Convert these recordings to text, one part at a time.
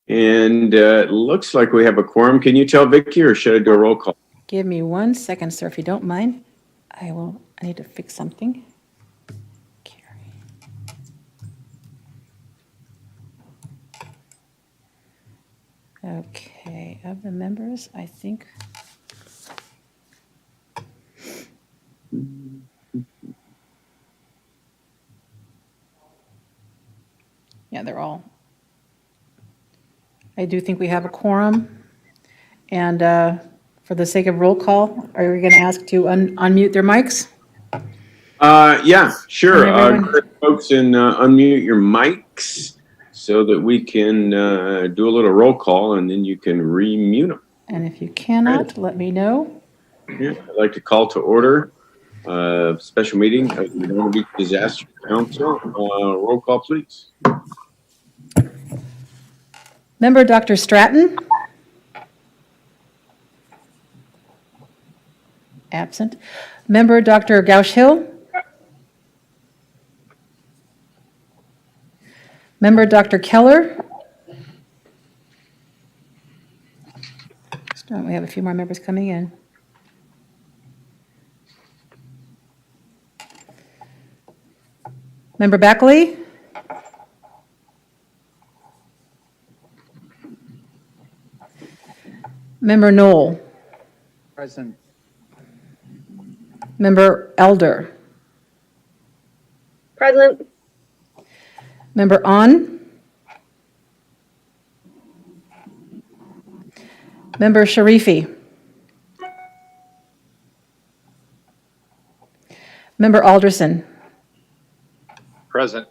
And it looks like we have a quorum. Can you tell Vicky, or should I do a roll call? Give me 1 second, sir, if you don't mind. I need to fix something. Carrie. Okay, of the members, I think. Yeah, they're all. I do think we have a quorum. And for the sake of roll call, are we going to ask to unmute their mics? Yeah, sure. Everyone- Go ahead, folks, and unmute your mics so that we can do a little roll call, and then you can remute them. And if you cannot, let me know. Yeah, I'd like to call to order a special meeting of the Redondo Beach Disaster Council. Roll call, please. Member Dr. Stratton? Absent. Member Dr. Gauch-Hill? Member Dr. Keller? We have a few more members coming in. Member Beckley? Member Knoll? Present. Member Elder? Present. Member On? Member Sharifi? Member Alderson? Present.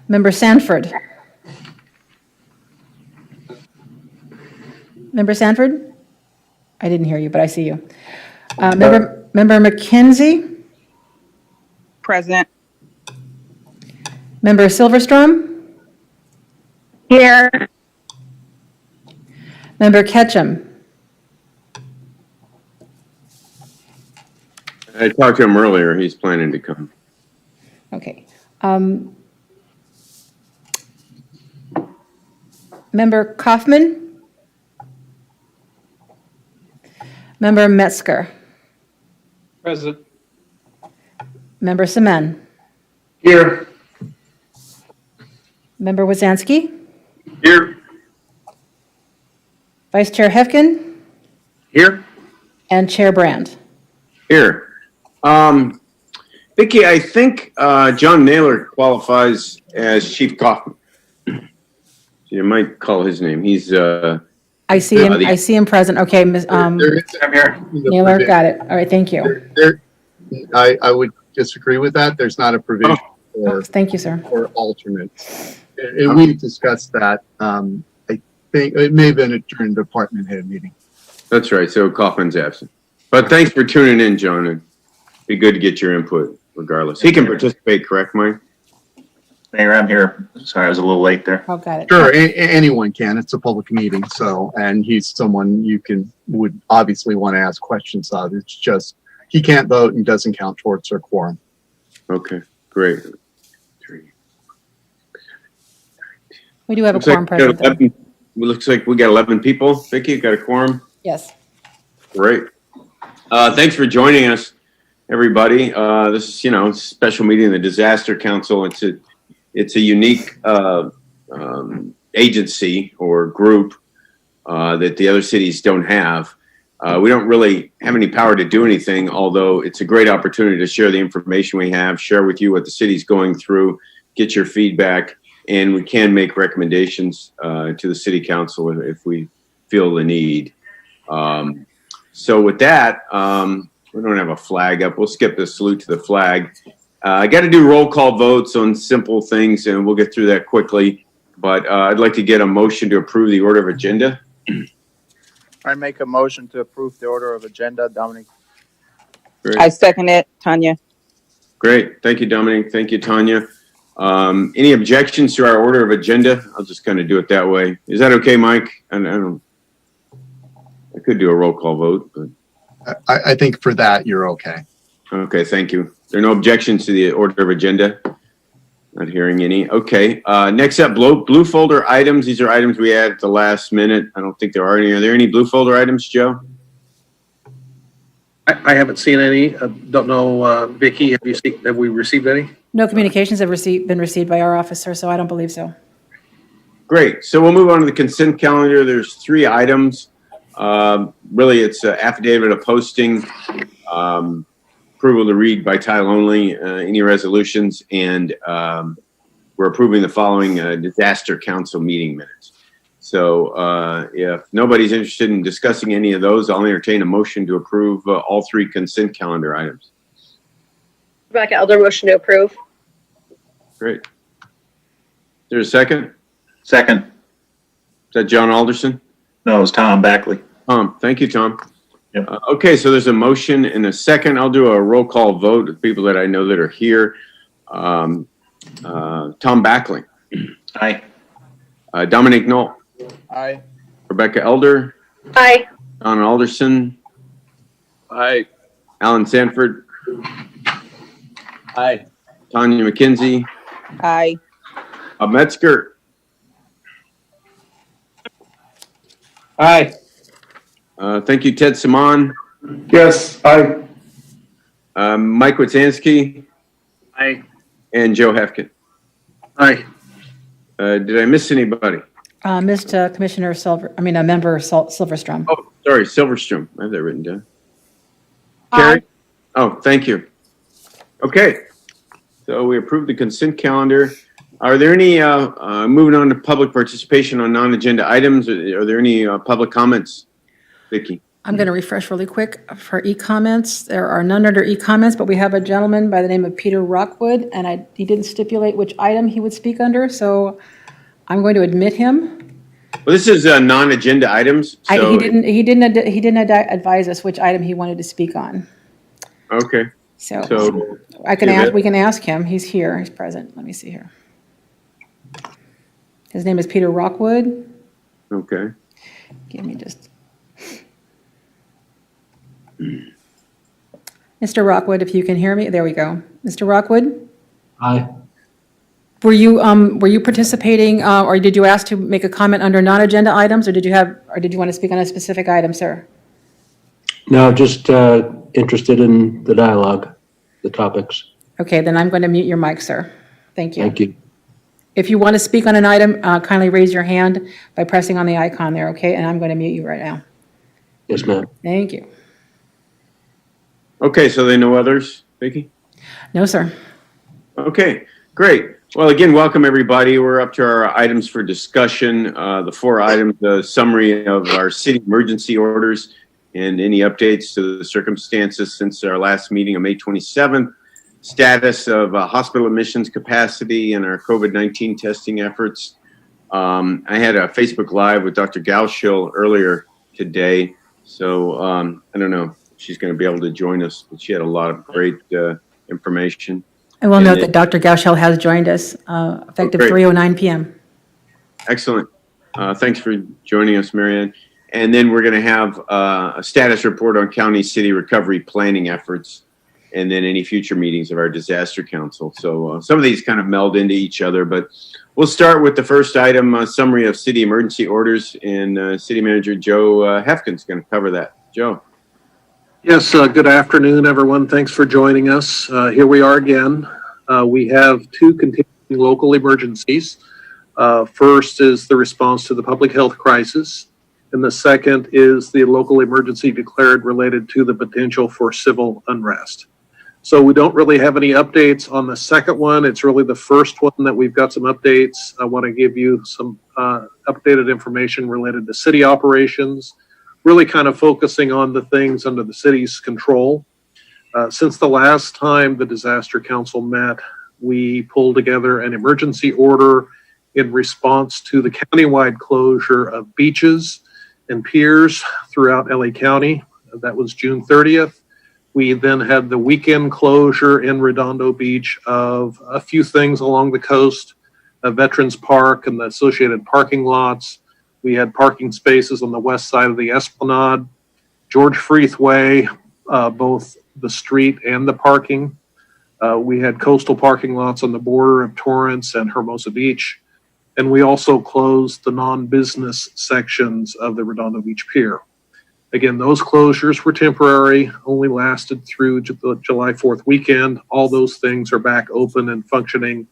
Member Sanford? Member Sanford? I didn't hear you, but I see you. Member McKenzie? Present. Member Silverstrom? Here. Member Ketchum? I talked to him earlier. He's planning to come. Okay. Member Kaufman? Member Metzger? Present. Member Semen? Here. Member Wazansky? Here. Vice Chair Hefkin? Here. And Chair Brand? Here. Vicky, I think John Naylor qualifies as Chief Kaufman. You might call his name. He's I see him. I see him present. Okay, Ms. I'm here. Naylor, got it. All right, thank you. I would disagree with that. There's not a provision Thank you, sir. for alternates. And we discussed that. I think it may have been during the department head meeting. That's right. So Kaufman's absent. But thanks for tuning in, John. It'd be good to get your input regardless. He can participate, correct, Mike? Mayor, I'm here. Sorry, I was a little late there. Oh, got it. Sure, anyone can. It's a public meeting, so, and he's someone you would obviously want to ask questions of. It's just, he can't vote and doesn't count towards our quorum. Okay, great. We do have a quorum present. Looks like we got 11 people. Vicky, you got a quorum? Yes. Great. Thanks for joining us, everybody. This is, special meeting of the Disaster Council. It's a unique agency or group that the other cities don't have. We don't really have any power to do anything, although it's a great opportunity to share the information we have, share with you what the city's going through, get your feedback, and we can make recommendations to the city council if we feel the need. So with that, we don't have a flag up. We'll skip the salute to the flag. I got to do roll call votes on simple things, and we'll get through that quickly. But I'd like to get a motion to approve the order of agenda. I make a motion to approve the order of agenda, Dominic. Great. I second it, Tanya. Great. Thank you, Dominic. Thank you, Tanya. Any objections to our order of agenda? I'll just kind of do it that way. Is that okay, Mike? I could do a roll call vote, but I think for that, you're okay. okay. Thank you. There are no objections to the order of agenda. Not hearing any. Okay. Next up, blue folder items. These are items we added at the last minute. I don't think there are any. Are there any blue folder items, Joe? I haven't seen any. Don't know, Vicky, have we received any? No communications have been received by our officer, so I don't believe so. Great. So we'll move on to the consent calendar. There's 3 items. Really, it's an affidavit of posting, approval to read by title only, any resolutions, and we're approving the following disaster council meeting minutes. So if nobody's interested in discussing any of those, I'll entertain a motion to approve all 3 consent calendar items. Rebecca Elder, motion to approve. Great. Is there a second? Second. Is that John Alderson? No, it was Tom Backley. Tom, thank you, Tom. Yep. Okay, so there's a motion and a second. I'll do a roll call vote of people that I know that are here. Tom Backley. Aye. Dominic Knoll. Aye. Rebecca Elder. Aye. John Alderson. Aye. Alan Sanford. Aye. Tanya McKenzie. Aye. Bob Metzger. Aye. Thank you, Ted Simon. Yes, aye. Mike Witzansky. Aye. And Joe Hefkin. Aye. Did I miss anybody? Missed Commissioner Member Silverstrom. Oh, sorry, Silverstrom. I have that written down. Carrie? Oh, thank you. Okay. So we approved the consent calendar. Are there any, moving on to public participation on non-agenda items, are there any public comments? Vicki? I'm going to refresh really quick for e-comments. There are none under e-comments, but we have a gentleman by the name of Peter Rockwood, and he didn't stipulate which item he would speak under, so I'm going to admit him. Well, this is non-agenda items, so. He didn't advise us which item he wanted to speak on. Okay, So so. we can ask him. He's here. He's present. Let me see here. His name is Peter Rockwood. Okay. Give me just. Mr. Rockwood, if you can hear me, there we go. Mr. Rockwood? Aye. Were you participating, or did you ask to make a comment under non-agenda items, or did you want to speak on a specific item, sir? No, just interested in the dialogue, the topics. Okay, then I'm going to mute your mic, sir. Thank you. Thank you. If you want to speak on an item, kindly raise your hand by pressing on the icon there, okay? And I'm going to mute you right now. Yes, ma'am. Thank you. Okay, so there are no others, Vicki? No, sir. Okay, great. Well, again, welcome everybody. We're up to our items for discussion. The 4 items, the summary of our city emergency orders and any updates to the circumstances since our last meeting on May 27th, status of hospital admissions capacity and our COVID-19 testing efforts. I had a Facebook Live with Dr. Gaushill earlier today, so I don't know if she's going to be able to join us, but she had a lot of great information. I will note that Dr. Gauchel has joined us, effective Great. 3:09 p.m. Excellent. Thanks for joining us, Marianne. And then we're going to have a status report on county city recovery planning efforts, and then any future meetings of our disaster council. So some of these kind of meld into each other, but we'll start with the first item, summary of city emergency orders, and City Manager Joe Hefkin's going to cover that. Joe. Yes, good afternoon, everyone. Thanks for joining us. Here we are again. We have 2 continuing local emergencies. First is the response to the public health crisis, and the second is the local emergency declared related to the potential for civil unrest. So we don't really have any updates on the second one. It's really the first one that we've got some updates. I want to give you some updated information related to city operations, really kind of focusing on the things under the city's control. Since the last time the Disaster Council met, we pulled together an emergency order in response to the countywide closure of beaches and piers throughout LA County. That was June 30th. We then had the weekend closure in Redondo Beach of a few things along the coast, a Veterans Park and the associated parking lots. We had parking spaces on the west side of the Esplanade, George Freeth Way, both the street and the parking. We had coastal parking lots on the border of Torrance and Hermosa Beach. And we also closed the non-business sections of the Redondo Beach Pier. Again, those closures were temporary, only lasted through the July 4th weekend. All those things are back open and functioning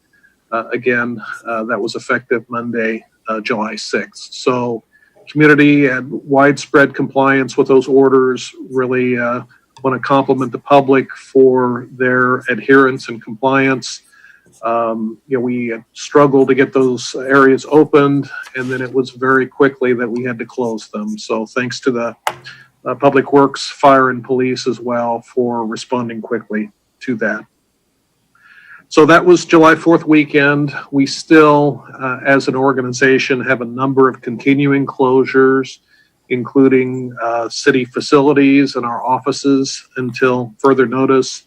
again. That was effective Monday, July 6th. So community had widespread compliance with those orders. Really want to compliment the public for their adherence and compliance. We struggled to get those areas opened, and then it was very quickly that we had to close them. So thanks to the Public Works, Fire, and Police as well for responding quickly to that. So that was July 4th weekend. We still, as an organization, have a number of continuing closures, including city facilities and our offices until further notice.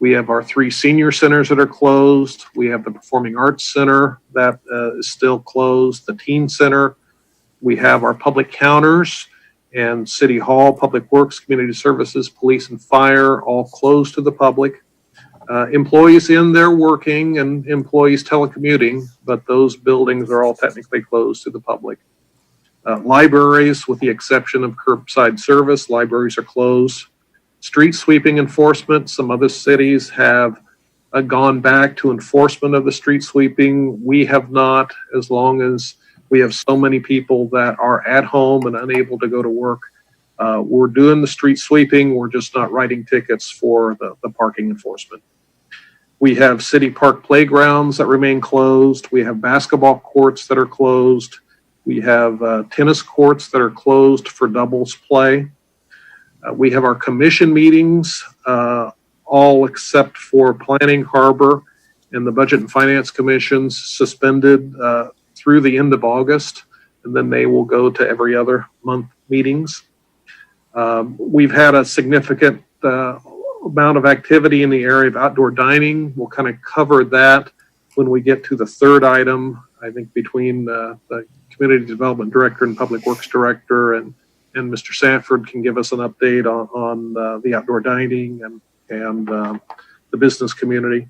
We have our 3 senior centers that are closed. We have the Performing Arts Center that is still closed, the Teen Center. We have our public counters and City Hall, Public Works, Community Services, Police, and Fire all closed to the public. Employees in there working and employees telecommuting, but those buildings are all technically closed to the public. Libraries, with the exception of curbside service, libraries are closed. Street sweeping enforcement, some other cities have gone back to enforcement of the street sweeping. We have not, as long as we have so many people that are at home and unable to go to work. We're doing the street sweeping. We're just not writing tickets for the parking enforcement. We have city park playgrounds that remain closed. We have basketball courts that are closed. We have tennis courts that are closed for doubles play. We have our commission meetings, all except for Planning, Harbor, and the Budget and Finance Commissions suspended through the end of August, and then they will go to every other month meetings. We've had a significant amount of activity in the area of outdoor dining. We'll kind of cover that when we get to the third item, I think between the Community Development Director and Public Works Director and Mr. Sanford can give us an update on the outdoor dining and the business community.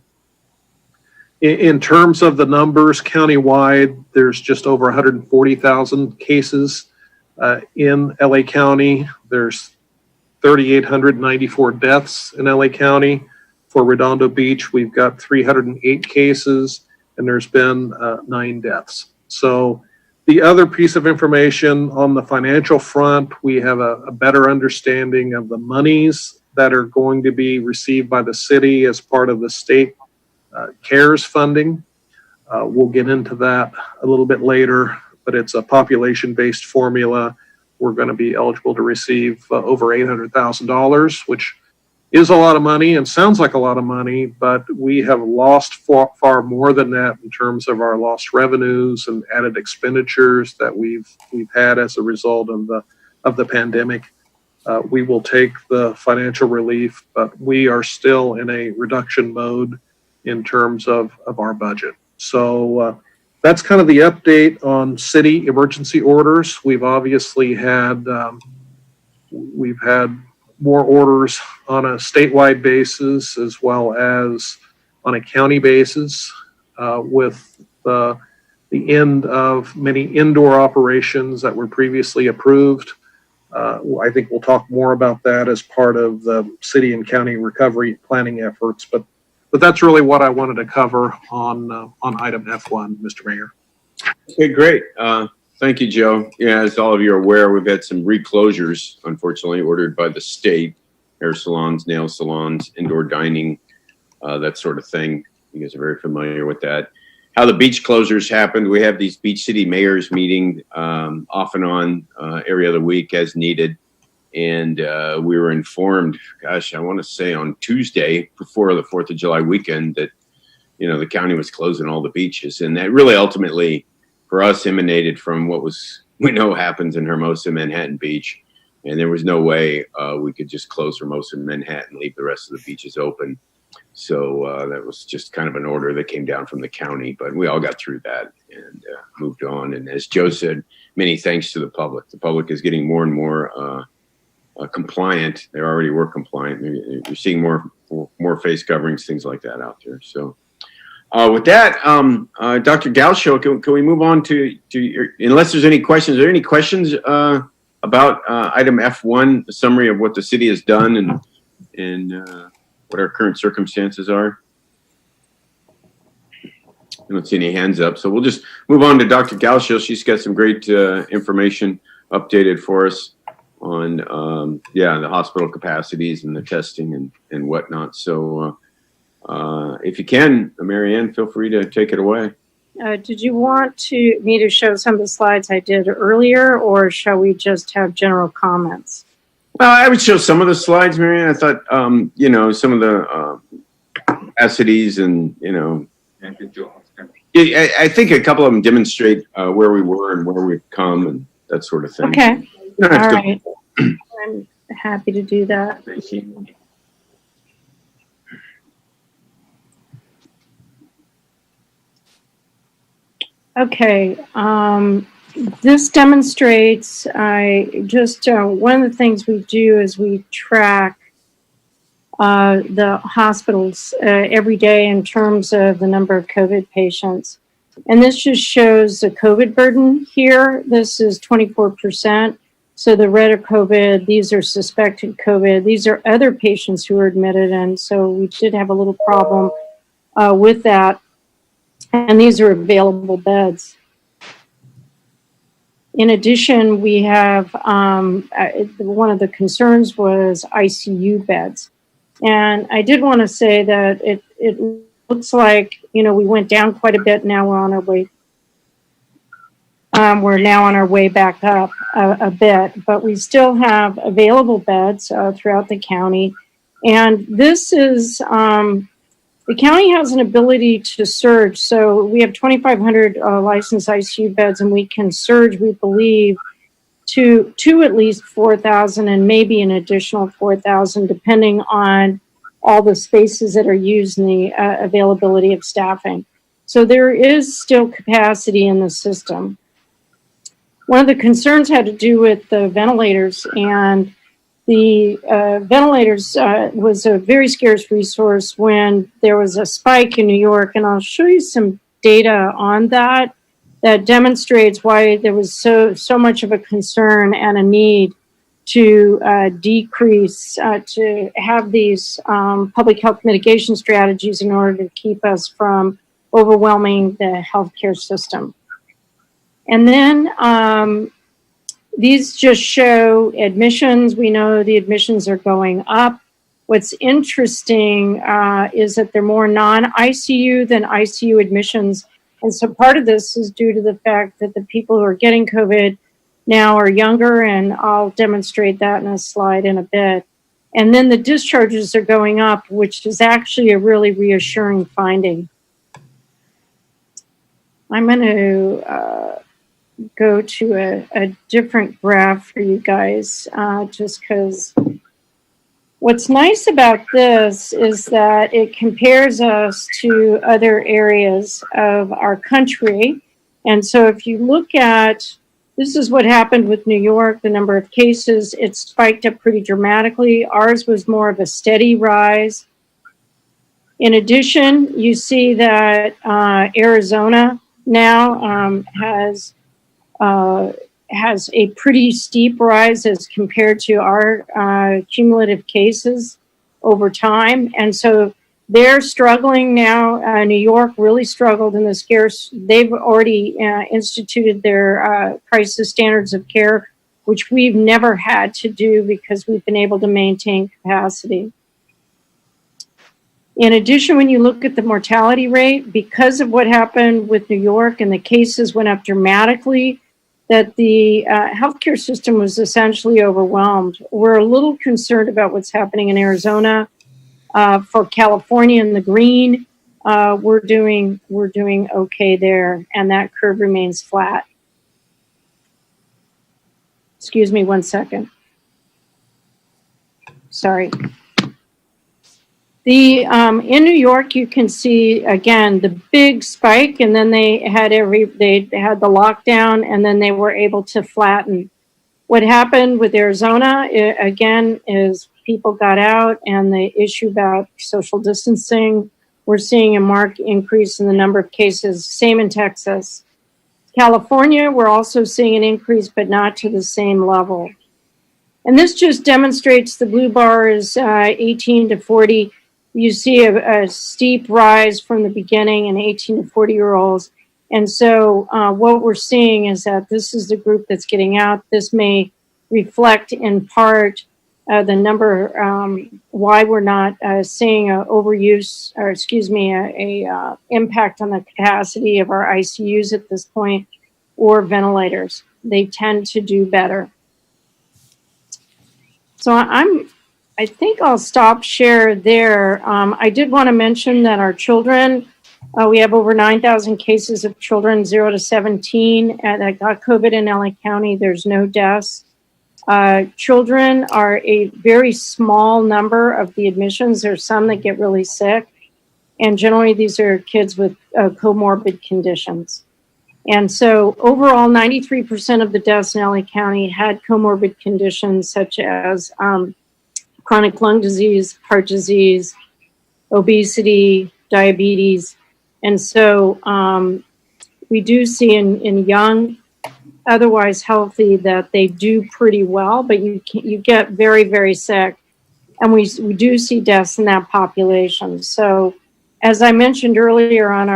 In terms of the numbers countywide, there's just over 140,000 cases in LA County. There's 3,894 deaths in LA County. For Redondo Beach, we've got 308 cases, and there's been 9 deaths. So the other piece of information on the financial front, we have a better understanding of the monies that are going to be received by the city as part of the state CARES funding. We'll get into that a little bit later, but it's a population-based formula. We're going to be eligible to receive over $800,000, which is a lot of money and sounds like a lot of money, but we have lost far more than that in terms of our lost revenues and added expenditures that we've had as a result of the pandemic. We will take the financial relief, but we are still in a reduction mode in terms of our budget. So that's kind of the update on city emergency orders. We've obviously had more orders on a statewide basis as well as on a county basis with the end of many indoor operations that were previously approved. I think we'll talk more about that as part of the city and county recovery planning efforts, but that's really what I wanted to cover on item F1, Mr. Mayor. Okay, great. Thank you, Joe. Yeah, as all of you are aware, we've had some reclosures, unfortunately, ordered by the state. Hair salons, nail salons, indoor dining, that sort of thing. You guys are very familiar with that. How the beach closures happened, we have these beach city mayors meeting off and on every other week as needed. And we were informed, gosh, I want to say on Tuesday before the 4th of July weekend that, the county was closing all the beaches. And that really ultimately for us emanated from what we know happens in Hermosa, Manhattan Beach. And there was no way we could just close Hermosa and Manhattan, leave the rest of the beaches open. So that was just kind of an order that came down from the county, but we all got through that and moved on. And as Joe said, many thanks to the public. The public is getting more and more compliant. They already were compliant. Maybe you're seeing more face coverings, things like that out there. So with that, Dr. Galsho, can we move on to your, unless there's any questions, are there any questions about item F1, the summary of what the city has done and what our current circumstances are? I don't see any hands up, so we'll just move on to Dr. Galsho. She's got some great information updated for us on, the hospital capacities and the testing and whatnot. So if you can, Mary Ann, feel free to take it away. Did you want me to show some of the slides I did earlier, or shall we just have general comments? Well, I would show some of the slides, Mary Ann. I thought, some of the capacities and, I think a couple of them demonstrate where we were and where we've come and that sort of thing. Okay. You don't have All to- right. I'm happy to do that. Thank you. Okay. This demonstrates, one of the things we do is we track the hospitals every day in terms of the number of COVID patients. And this just shows the COVID burden here. This is 24%. So the red are COVID, these are suspected COVID. These are other patients who are admitted. And so we did have a little problem with that. And these are available beds. In addition, we have, one of the concerns was ICU beds. And I did want to say that it looks like, we went down quite a bit. Now we're on our way. We're now on our way back up a bit, but we still have available beds throughout the county. And this is, the county has an ability to surge. So we have 2,500 licensed ICU beds, and we can surge, we believe, to at least 4,000 and maybe an additional 4,000, depending on all the spaces that are used and the availability of staffing. So there is still capacity in the system. One of the concerns had to do with the ventilators, and the ventilators was a very scarce resource when there was a spike in New York, and I'll show you some data on that demonstrates why there was so much of a concern and a need to decrease, to have these public health mitigation strategies in order to keep us from overwhelming the healthcare system. And then these just show admissions. We know the admissions are going up. What's interesting is that they're more non-ICU than ICU admissions. And so part of this is due to the fact that the people who are getting COVID now are younger, and I'll demonstrate that in a slide in a bit. And then the discharges are going up, which is actually a really reassuring finding. I'm going to go to a different graph for you guys, just because what's nice about this is that it compares us to other areas of our country. And so if you look at, this is what happened with New York, the number of cases, it spiked up pretty dramatically. Ours was more of a steady rise. In addition, you see that Arizona now has a pretty steep rise as compared to our cumulative cases over time. And so they're struggling now. New York really struggled in the scarce. They've already instituted their crisis standards of care, which we've never had to do because we've been able to maintain capacity. In addition, when you look at the mortality rate, because of what happened with New York and the cases went up dramatically, that the healthcare system was essentially overwhelmed. We're a little concerned about what's happening in Arizona. For California in the green, we're doing okay there, and that curve remains flat. Excuse me 1 second. Sorry. In New York, you can see again the big spike, and then they had the lockdown, and then they were able to flatten. What happened with Arizona, again, is people got out and the issue about social distancing, we're seeing a marked increase in the number of cases. Same in Texas. California, we're also seeing an increase, but not to the same level. And this just demonstrates the blue bar is 18 to 40. You see a steep rise from the beginning in 18 to 40-year-olds. And so what we're seeing is that this is the group that's getting out. This may reflect in part the number, why we're not seeing a overuse, or excuse me, a impact on the capacity of our ICUs at this point, or ventilators. They tend to do better. So I think I'll stop share there. I did want to mention that our children, we have over 9,000 cases of children 0 to 17 that got COVID in LA County. There's no deaths. Children are a very small number of the admissions. There's some that get really sick. And generally, these are kids with comorbid conditions. And so overall, 93% of the deaths in LA County had comorbid conditions such as chronic lung disease, heart disease, obesity, diabetes. And so we do see in young, otherwise healthy, that they do pretty well, but you get very, very sick. And we do see deaths in that population. So as I mentioned earlier on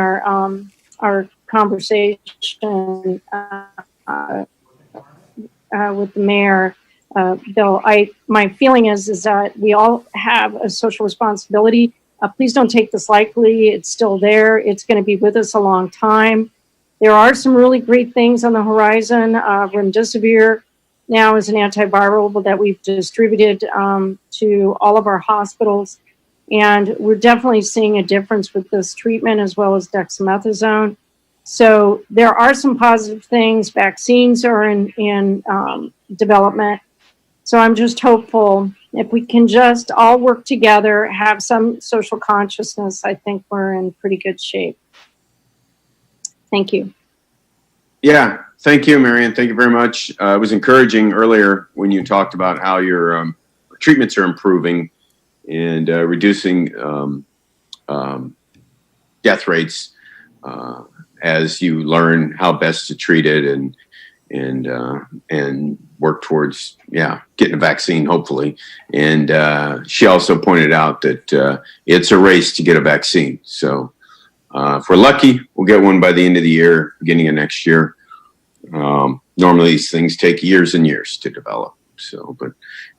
our conversation with the mayor, Bill, my feeling is that we all have a social responsibility. Please don't take this lightly. It's still there. It's going to be with us a long time. There are some really great things on the horizon. Remdesivir now is an antiviral that we've distributed to all of our hospitals. And we're definitely seeing a difference with this treatment as well as dexamethasone. So there are some positive things. Vaccines are in development. So I'm just hopeful if we can just all work together, have some social consciousness, I think we're in pretty good shape. Thank you. Yeah, thank you, Marion. Thank you very much. It was encouraging earlier when you talked about how your treatments are improving and reducing death rates as you learn how best to treat it and work towards getting a vaccine, hopefully. And she also pointed out that it's a race to get a vaccine. So if we're lucky, we'll get one by the end of the year, beginning of next year. Normally these things take years and years to develop. So, but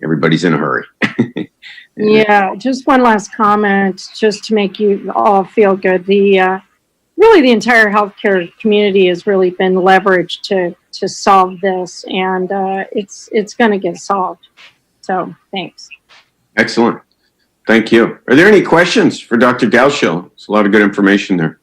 everybody's in a hurry. Yeah, just one last comment, just to make you all feel good. Really the entire healthcare community has really been leveraged to solve this, and it's going to get solved. So thanks. Excellent. Thank you. Are there any questions for Dr. Galshill? It's a lot of good information there.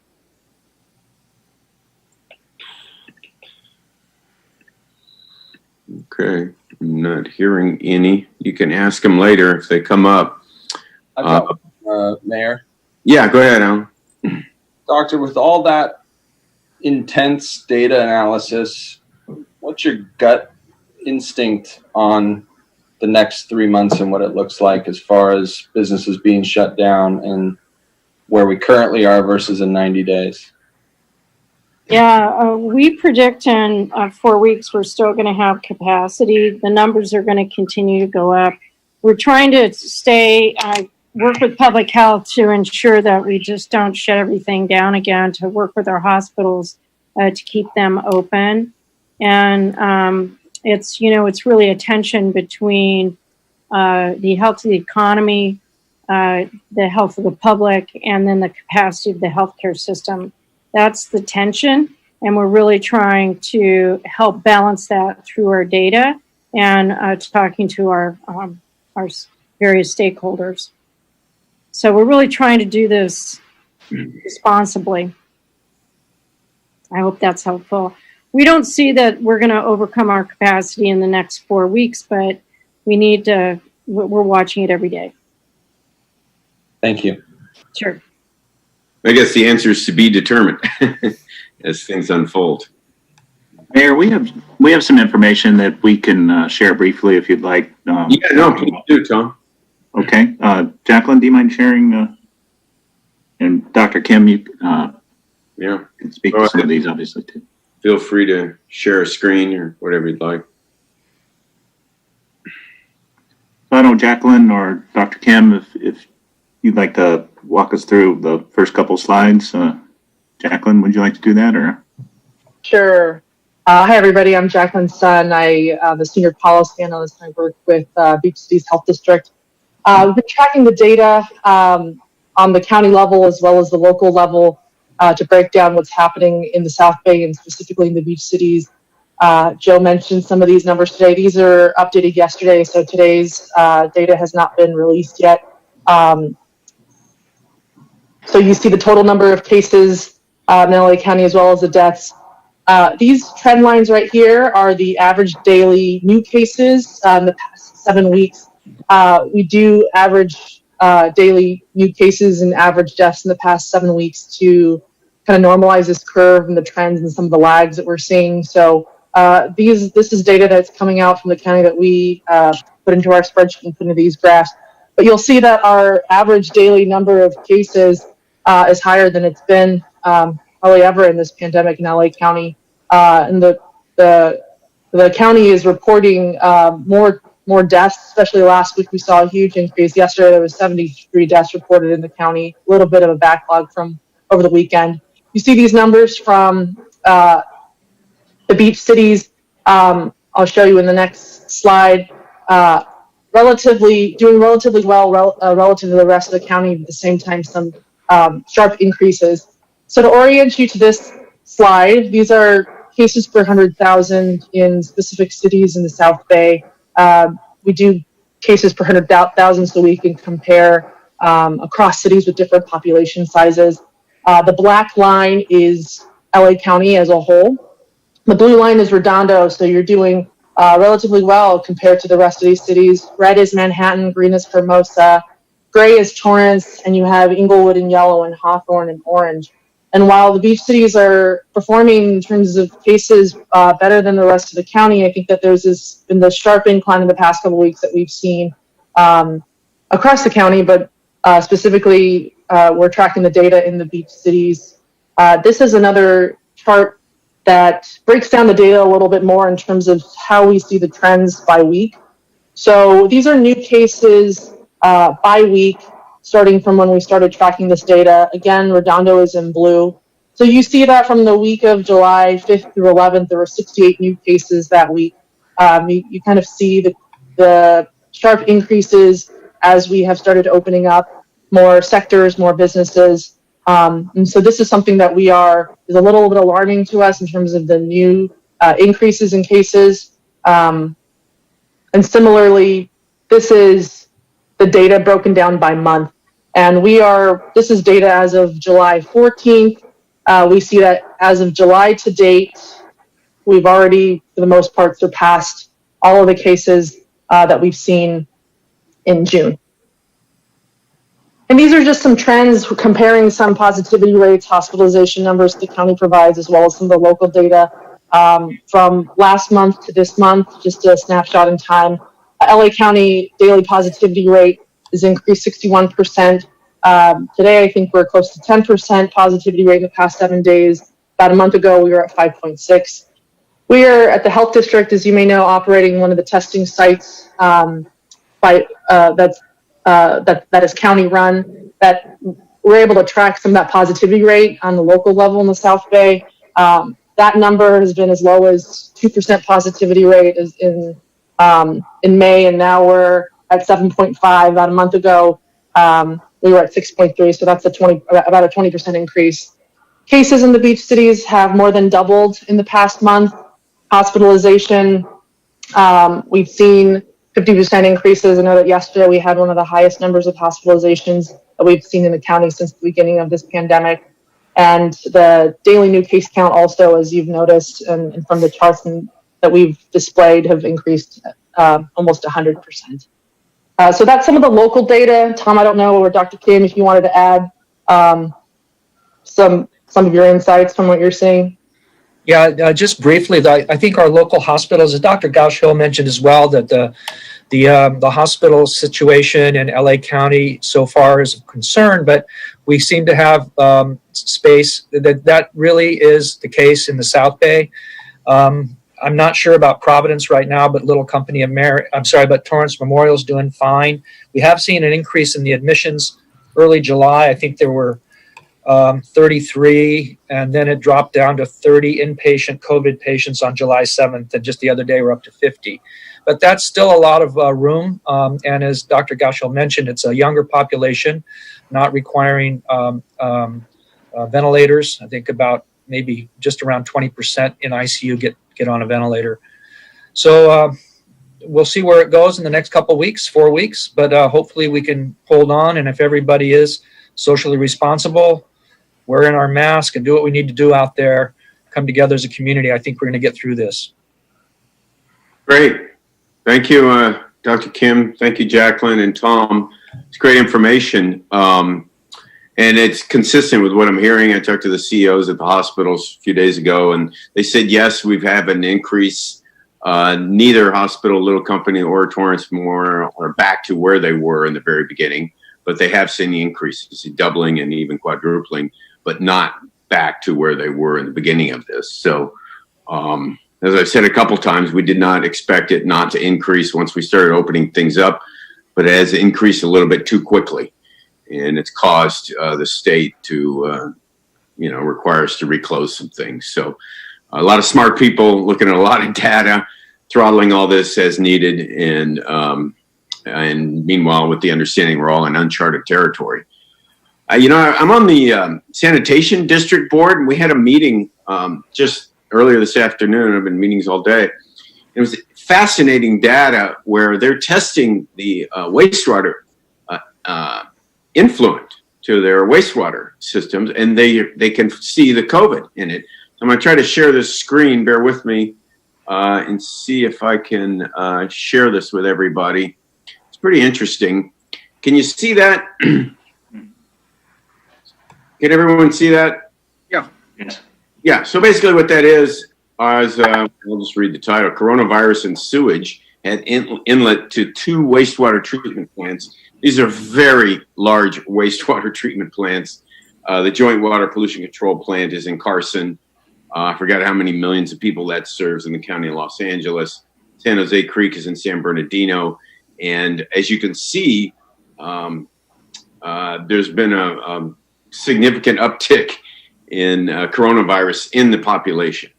Okay, I'm not hearing any. You can ask them later if they come up. Mayor? Yeah, go ahead, Alan. Doctor, with all that intense data analysis, what's your gut instinct on the next 3 months and what it looks like as far as businesses being shut down and where we currently are versus in 90 days? Yeah, we predict in 4 weeks we're still going to have capacity. The numbers are going to continue to go up. We're trying to work with public health to ensure that we just don't shut everything down again, to work with our hospitals to keep them open. And it's really a tension between the health of the economy, the health of the public, and then the capacity of the healthcare system. That's the tension, and we're really trying to help balance that through our data and talking to our various stakeholders. So we're really trying to do this responsibly. I hope that's helpful. We don't see that we're going to overcome our capacity in the next 4 weeks, but we're watching it every day. Thank you. Sure. I guess the answer is to be determined as things unfold. Mayor, we have some information that we can share briefly if you'd like. Yeah, no, please do, Tom. Okay. Jacqueline, do you mind sharing? And Dr. Kim, you Yeah, can speak to some of these, obviously, too. feel free to share a screen or whatever you'd like. I don't know, Jacqueline or Dr. Kim, if you'd like to walk us through the first couple slides. Jacqueline, would you like to do that, or? Sure. Hi, everybody. I'm Jacqueline Sun. I'm the Senior Policy Analyst. I work with Beach Cities Health District. We've been tracking the data on the county level as well as the local level to break down what's happening in the South Bay and specifically in the beach cities. Joe mentioned some of these numbers today. These are updated yesterday, so today's data has not been released yet. So you see the total number of cases in LA County as well as the deaths. These trend lines right here are the average daily new cases in the past 7 weeks. We do average daily new cases and average deaths in the past 7 weeks to kind of normalize this curve and the trends and some of the lags that we're seeing. So this is data that's coming out from the county that we put into our spreadsheet and put into these graphs. But you'll see that our average daily number of cases is higher than it's been probably ever in this pandemic in LA County. And the county is reporting more deaths, especially last week. We saw a huge increase. Yesterday, there was 73 deaths reported in the county, a little bit of a backlog from over the weekend. You see these numbers from the beach cities. I'll show you in the next slide. Doing relatively well relative to the rest of the county, but at the same time, some sharp increases. So to orient you to this slide, these are cases per 100,000 in specific cities in the South Bay. We do cases per 100,000 so we can compare across cities with different population sizes. The black line is LA County as a whole. The blue line is Redondo, so you're doing relatively well compared to the rest of these cities. Red is Manhattan, green is Hermosa, gray is Torrance, and you have Inglewood in yellow and Hawthorne in orange. And while the beach cities are performing in terms of cases better than the rest of the county, I think that there's been the sharp incline in the past couple of weeks that we've seen across the county, but specifically we're tracking the data in the beach cities. This is another chart that breaks down the data a little bit more in terms of how we see the trends by week. So these are new cases by week, starting from when we started tracking this data. Again, Redondo is in blue. So you see that from the week of July 5th through 11th, there were 68 new cases that week. You kind of see the sharp increases as we have started opening up more sectors, more businesses. And so this is something that is a little bit alarming to us in terms of the new increases in cases. And similarly, this is the data broken down by month. And this is data as of July 14th. We see that as of July to date, we've already, for the most part, surpassed all of the cases that we've seen in June. And these are just some trends comparing some positivity rates, hospitalization numbers the county provides, as well as some of the local data from last month to this month, just a snapshot in time. LA County daily positivity rate has increased 61%. Today, I think we're close to 10% positivity rate in the past 7 days. About a month ago, we were at 5.6. We are at the health district, as you may know, operating one of the testing sites that is county run, that we're able to track some of that positivity rate on the local level in the South Bay. That number has been as low as 2% positivity rate in May, and now we're at 7.5. About a month ago, we were at 6.3, so that's about a 20% increase. Cases in the beach cities have more than doubled in the past month. Hospitalization, we've seen 50% increases. I know that yesterday we had one of the highest numbers of hospitalizations that we've seen in the county since the beginning of this pandemic. And the daily new case count also, as you've noticed, and from the charts that we've displayed, have increased almost 100%. So that's some of the local data. Tom, I don't know, or Dr. Kim, if you wanted to add some of your insights from what you're seeing. Yeah, just briefly, I think our local hospitals, as Dr. Gauchel mentioned as well, that the hospital situation in LA County so far is of concern, but we seem to have space. That really is the case in the South Bay. I'm not sure about Providence right now, but but Torrance Memorial is doing fine. We have seen an increase in the admissions early July. I think there were 33, and then it dropped down to 30 inpatient COVID patients on July 7th, and just the other day we're up to 50. But that's still a lot of room, and as Dr. Gauchel mentioned, it's a younger population, not requiring ventilators. I think about maybe just around 20% in ICU get on a ventilator. So we'll see where it goes in the next couple weeks, 4 weeks, but hopefully we can hold on, and if everybody is socially responsible, wearing our mask and do what we need to do out there, come together as a community, I think we're going to get through this. Great. Thank you, Dr. Kim. Thank you, Jacqueline and Tom. It's great information. And it's consistent with what I'm hearing. I talked to the CEOs at the hospitals a few days ago, and they said, yes, we've had an increase. Neither hospital, Little Company, or Torrance Memorial are back to where they were in the very beginning, but they have seen the increases, doubling and even quadrupling, but not back to where they were in the beginning of this. So, as I've said a couple times, we did not expect it not to increase once we started opening things up, but it has increased a little bit too quickly. And it's caused the state to, require us to reclose some things. So a lot of smart people looking at a lot of data, throttling all this as needed. And meanwhile, with the understanding we're all in uncharted territory. I'm on the sanitation district board, and we had a meeting just earlier this afternoon. I've been in meetings all day. It was fascinating data where they're testing the wastewater influent to their wastewater systems, and they can see the COVID in it. I'm going to try to share this screen. Bear with me and see if I can share this with everybody. It's pretty interesting. Can you see that? Can everyone see that? Yeah. Yes. Yeah. So basically what that is I'll just read the title. Coronavirus and sewage had inlet to 2 wastewater treatment plants. These are very large wastewater treatment plants. The Joint Water Pollution Control Plant is in Carson. I forgot how many millions of people that serves in the county of Los Angeles. San Jose Creek is in San Bernardino. And as you can see, there's been a significant uptick in coronavirus in the population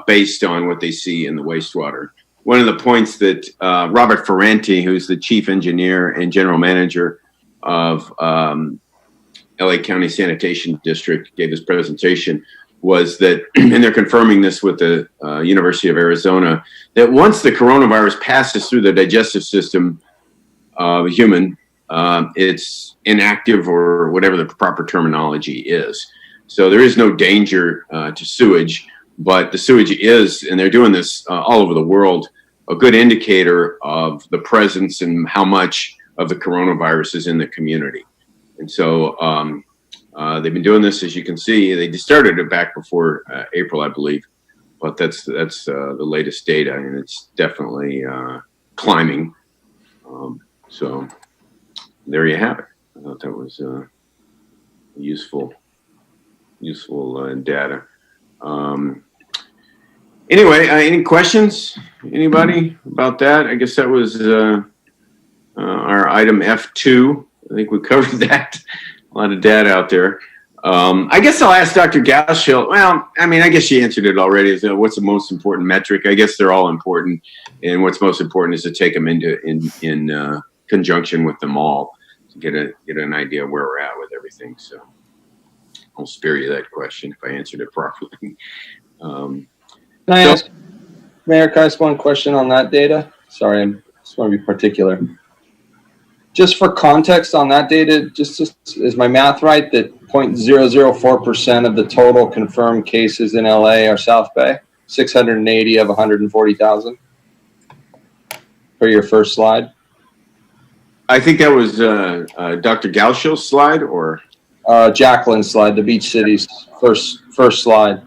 based on what they see in the wastewater. One of the points that Robert Ferranti, who's the chief engineer and general manager of LA County Sanitation District, gave this presentation, was that, and they're confirming this with the University of Arizona, that once the coronavirus passes through the digestive system of a human, it's inactive, or whatever the proper terminology is. So there is no danger to sewage, but the sewage is, and they're doing this all over the world, a good indicator of the presence and how much of the coronavirus is in the community. And so they've been doing this, as you can see. They started it back before April, I believe, but that's the latest data, and it's definitely climbing. So there you have it. I thought that was useful data. Anyway, any questions? Anybody about that? I guess that was our item F2. I think we covered that. A lot of data out there. I guess I'll ask Dr. Gauchel. Well, I mean, I guess she answered it already. Is what's the most important metric? I guess they're all important, and what's most important is to take them in conjunction with them all to get an idea of where we're at with everything. So I'll spare you that question if I answered it properly. Can I ask, Mayor, can I ask one question on that data? Sorry, I just want to be particular. Just for context on that data, just is my math right that 0.004% of the total confirmed cases in LA are South Bay? 680 of 140,000 for your first slide? I think that was Dr. Gauchel's slide, or? Jacqueline's slide, the beach cities first slide.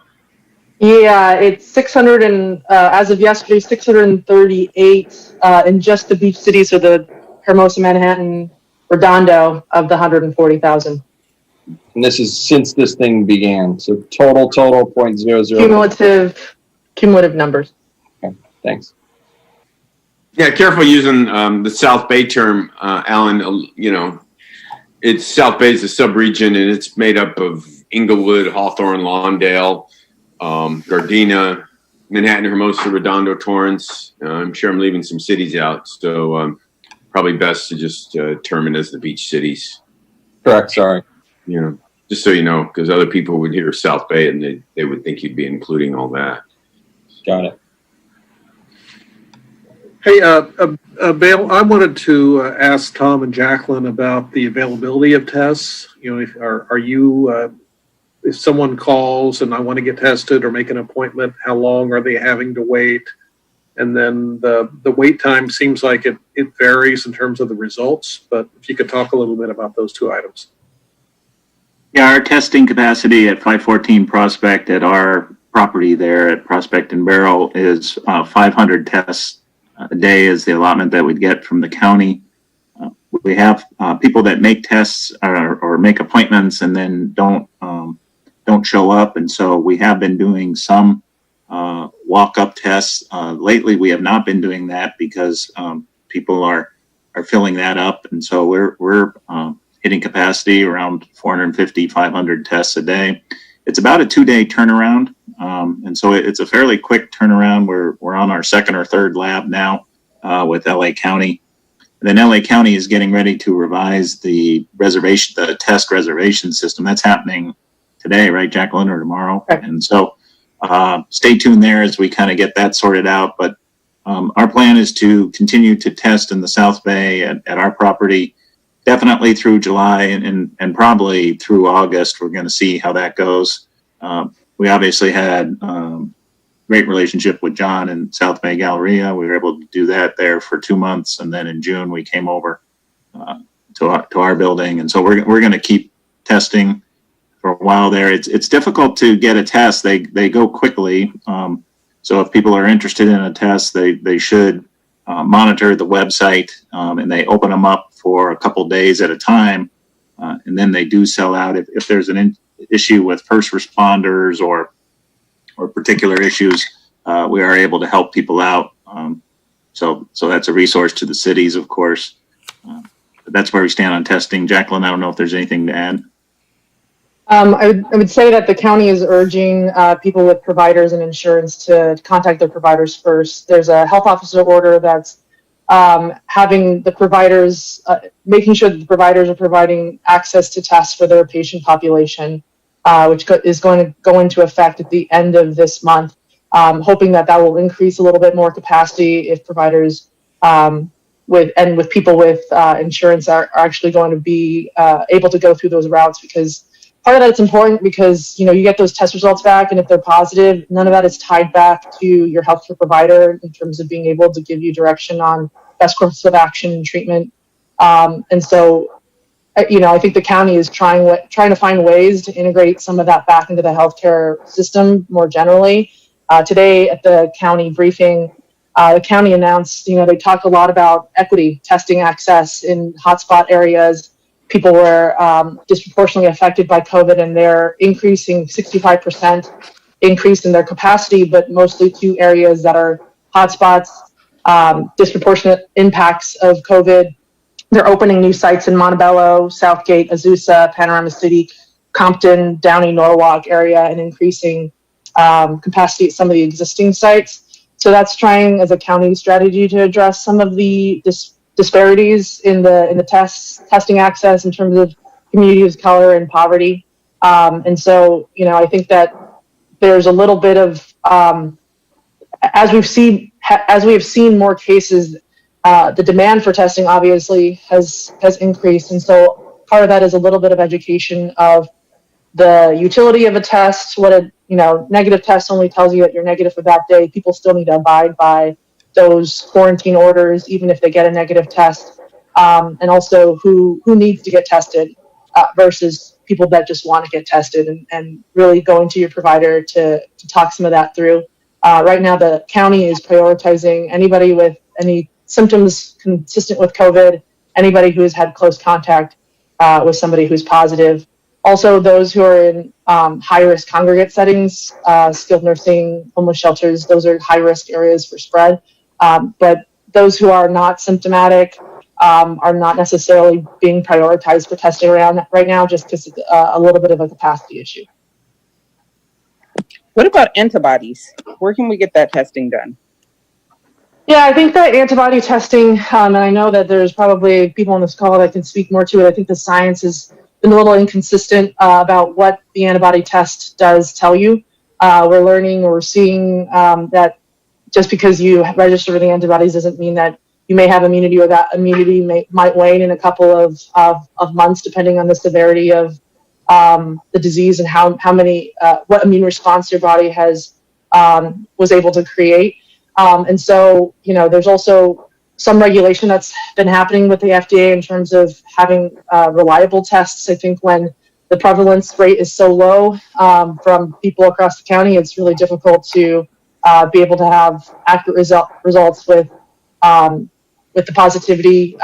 Yeah, it's 600 and as of yesterday, 638 in just the beach cities, so the Hermosa, Manhattan, Redondo of the 140,000. And this is since this thing began. So total 0.00. Cumulative numbers. Okay, thanks. Yeah, careful using the South Bay term, Alan. You know, it's South Bay is a subregion, and it's made up of Inglewood, Hawthorne, Lawndale, Gardena, Manhattan, Hermosa, Redondo, Torrance. I'm sure I'm leaving some cities out, so probably best to just term it as the beach cities. Correct. Sorry. You know, just so you know, because other people would hear South Bay and they would think you'd be including all that. Got it. Hey, Bill, I wanted to ask Tom and Jacqueline about the availability of tests. You know, are you, if someone calls and I want to get tested or make an appointment, how long are they having to wait? And then the wait time seems like it varies in terms of the results, but if you could talk a little bit about those two items. Yeah, our testing capacity at 514 Prospect at our property there at Prospect and Barrel is 500 tests a day is the allotment that we'd get from the county. We have people that make tests or make appointments and then don't show up, and so we have been doing some walk-up tests. Lately, we have not been doing that because people are filling that up, and so we're hitting capacity around 450, 500 tests a day. It's about a 2-day turnaround, and so it's a fairly quick turnaround. We're on our second or third lab now with LA County. And then LA County is getting ready to revise the test reservation system. That's happening today, right, Jacqueline, or tomorrow? Right. And so stay tuned there as we kind of get that sorted out. But our plan is to continue to test in the South Bay at our property, definitely through July and probably through August. We're going to see how that goes. We obviously had great relationship with John in South Bay Galleria. We were able to do that there for 2 months. And then in June, we came over to our building. And so we're going to keep testing for a while there. It's difficult to get a test. They go quickly. So if people are interested in a test, they should monitor the website, and they open them up for a couple days at a time. And then they do sell out. If there's an issue with first responders or particular issues, we are able to help people out. So that's a resource to the cities, of course. But that's where we stand on testing. Jacqueline, I don't know if there's anything to add. I would say that the county is urging people with providers and insurance to contact their providers first. There's a health officer order that's having the providers, making sure that the providers are providing access to tests for their patient population, which is going to go into effect at the end of this month, hoping that will increase a little bit more capacity if providers with people with insurance are actually going to be able to go through those routes, because part of that it's important because, you get those test results back, and if they're positive, none of that is tied back to your healthcare provider in terms of being able to give you direction on best course of action and treatment. And so, I think the county is trying to find ways to integrate some of that back into the healthcare system more generally. Today at the county briefing, the county announced, they talked a lot about equity testing access in hotspot areas. People were disproportionately affected by COVID, and they're increasing 65% increase in their capacity, but mostly to areas that are hotspots, disproportionate impacts of COVID. They're opening new sites in Montebello, Southgate, Azusa, Panorama City, Compton, Downey, Norwalk area, and increasing capacity at some of the existing sites. So that's trying as a county strategy to address some of the disparities in the testing access in terms of communities of color and poverty. And so, I think that there's a little bit of, as we have seen more cases, the demand for testing obviously has increased. And so part of that is a little bit of education of the utility of a test. What a negative test only tells you that you're negative for that day. People still need to abide by those quarantine orders, even if they get a negative test, and also who needs to get tested versus people that just want to get tested, and really going to your provider to talk some of that through. Right now, the county is prioritizing anybody with any symptoms consistent with COVID, anybody who has had close contact with somebody who's positive. Also, those who are in high-risk congregate settings, skilled nursing, homeless shelters, those are high-risk areas for spread. But those who are not symptomatic are not necessarily being prioritized for testing around right now, just because it's a little bit of a capacity issue. What about antibodies? Where can we get that testing done? Yeah, I think that antibody testing, and I know that there's probably people on this call that can speak more to it. I think the science has been a little inconsistent about what the antibody test does tell you. We're learning, or we're seeing that just because you register for the antibodies doesn't mean that you may have immunity, or that immunity might wane in a couple of months, depending on the severity of the disease and how many what immune response your body has was able to create. And so, there's also some regulation that's been happening with the FDA in terms of having reliable tests. I think when the prevalence rate is so low from people across the county, it's really difficult to be able to have accurate results with the positivity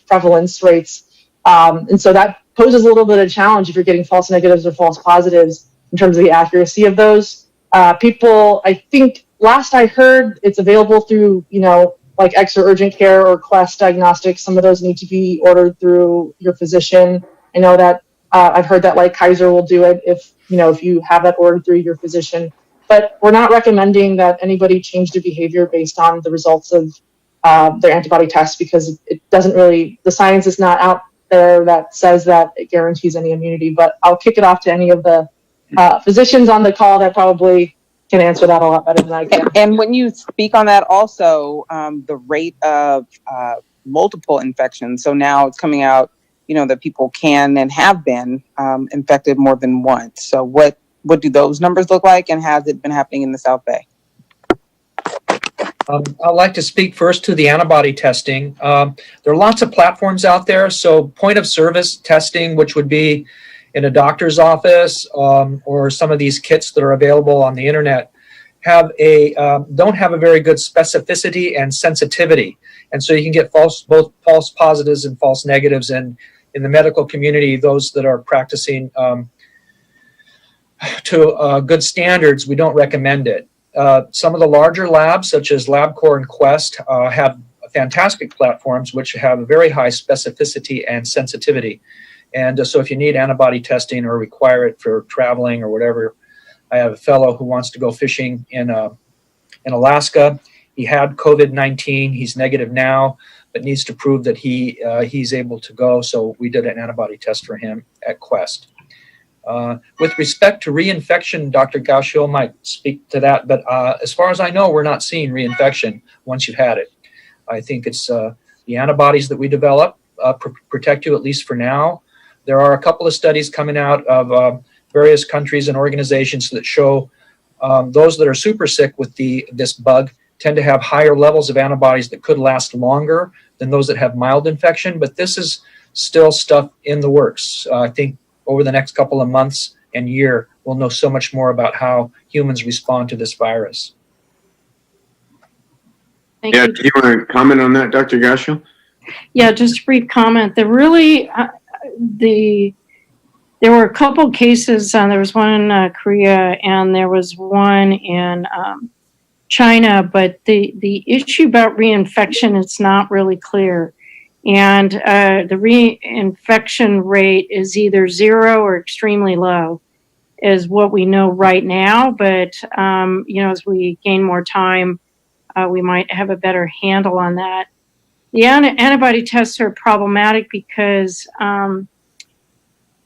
prevalence rates. And so that poses a little bit of a challenge if you're getting false negatives or false positives in terms of the accuracy of those. People, I think, last I heard, it's available through, like Extra Urgent Care or Quest Diagnostics. Some of those need to be ordered through your physician. I know that I've heard that like Kaiser will do it if you have that ordered through your physician. But we're not recommending that anybody change their behavior based on the results of their antibody test, because it doesn't really, the science is not out there that says that it guarantees any immunity. But I'll kick it off to any of the physicians on the call that probably can answer that a lot better than I can. And when you speak on that also, the rate of multiple infections, so now it's coming out, that people can and have been infected more than once. So what do those numbers look like, and has it been happening in the South Bay? I'd like to speak first to the antibody testing. There are lots of platforms out there. So point of service testing, which would be in a doctor's office, or some of these kits that are available on the internet, don't have a very good specificity and sensitivity. And so you can get both false positives and false negatives. And in the medical community, those that are practicing to good standards, we don't recommend it. Some of the larger labs, such as LabCorp and Quest, have fantastic platforms which have a very high specificity and sensitivity. And so if you need antibody testing or require it for traveling or whatever, I have a fellow who wants to go fishing in Alaska. He had COVID-19. He's negative now, but needs to prove that he's able to go. So we did an antibody test for him at Quest. With respect to reinfection, Dr. Gauchil might speak to that, but as far as I know, we're not seeing reinfection once you've had it. I think it's the antibodies that we develop protect you, at least for now. There are a couple of studies coming out of various countries and organizations that show those that are super sick with this bug tend to have higher levels of antibodies that could last longer than those that have mild infection, but this is still stuff in the works. I think over the next couple of months and year, we'll know so much more about how humans respond to this virus. Thank Yeah, you. do you want to comment on that, Dr. Gauchil? Yeah, just a brief comment. There were a couple cases. There was one in Korea and there was one in China, but the issue about reinfection, it's not really clear. And the reinfection rate is either zero or extremely low, is what we know right now. But, as we gain more time, we might have a better handle on that. The antibody tests are problematic because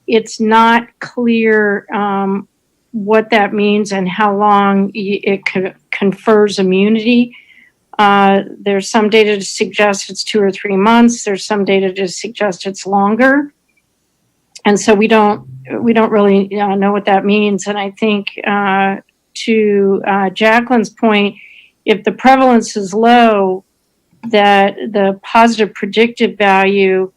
it's not clear what that means and how long it confers immunity. There's some data to suggest it's 2 or 3 months. There's some data to suggest it's longer. And so we don't really know what that means. And I think to Jacqueline's point, if the prevalence is low, that the positive predictive value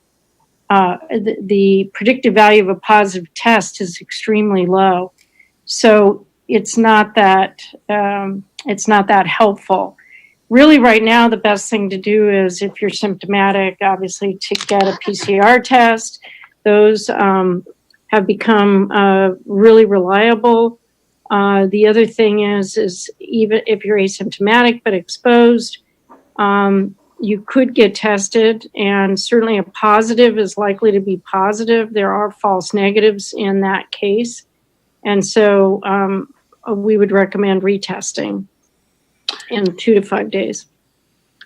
the predictive value of a positive test is extremely low. So it's not that helpful. Really, right now, the best thing to do is, if you're symptomatic, obviously to get a PCR test. Those have become really reliable. The other thing is even if you're asymptomatic but exposed, you could get tested, and certainly a positive is likely to be positive. There are false negatives in that case. And so we would recommend retesting in 2 to 5 days.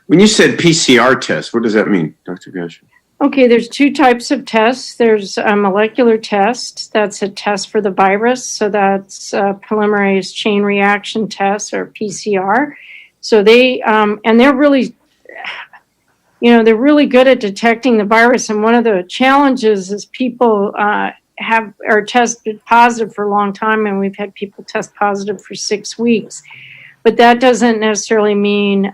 When you said PCR test, what does that mean, Dr. Gash? Okay, there's 2 types of tests. There's a molecular test. That's a test for the virus. So that's a polymerase chain reaction test, or PCR. So they, and they're really, they're really good at detecting the virus. And one of the challenges is people are tested positive for a long time, and we've had people test positive for 6 weeks. But that doesn't necessarily mean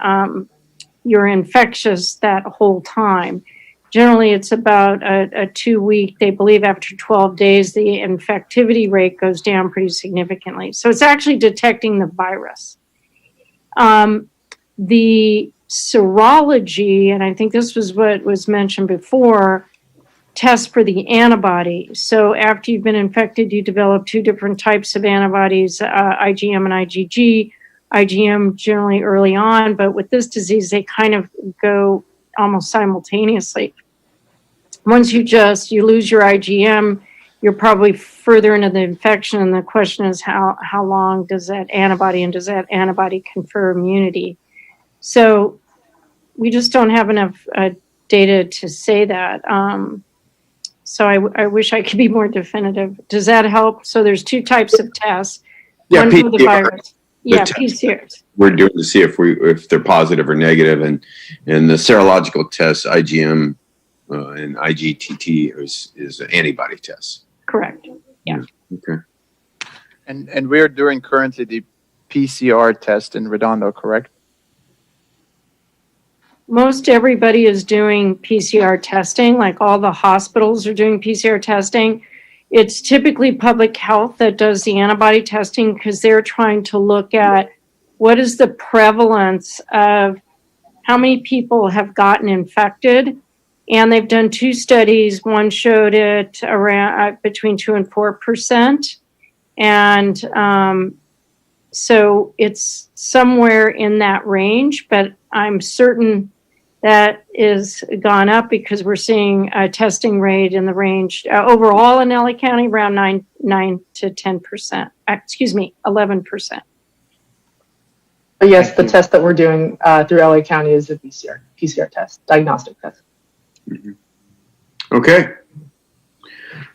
you're infectious that whole time. Generally, it's about a 2-week. They believe after 12 days, the infectivity rate goes down pretty significantly. So it's actually detecting the virus. The serology, and I think this was what was mentioned before, test for the antibody. So after you've been infected, you develop 2 different types of antibodies, IgM and IgG. IgM generally early on, but with this disease, they kind of go almost simultaneously. Once you lose your IgM, you're probably further into the infection, and the question is how long does that antibody, and does that antibody confer immunity? So we just don't have enough data to say that. So I wish I could be more definitive. Does that help? So there's 2 types of tests. Yeah, one for the PCR. virus. Yeah, PCRs. We're doing to see if they're positive or negative, and the serological test, IgM and IgTT, is an antibody test. Correct. Yeah. Okay. And we're doing currently the PCR test in Redondo, correct? Most everybody is doing PCR testing, like all the hospitals are doing PCR testing. It's typically public health that does the antibody testing, because they're trying to look at what is the prevalence of how many people have gotten infected. And they've done 2 studies. One showed it around between 2 and 4%. And so it's somewhere in that range, but I'm certain that is gone up, because we're seeing a testing rate in the range overall in LA County around 9 to 10%. 11%. But yes, the test that we're doing through LA County is a PCR test, diagnostic test. Mm-hmm. Okay.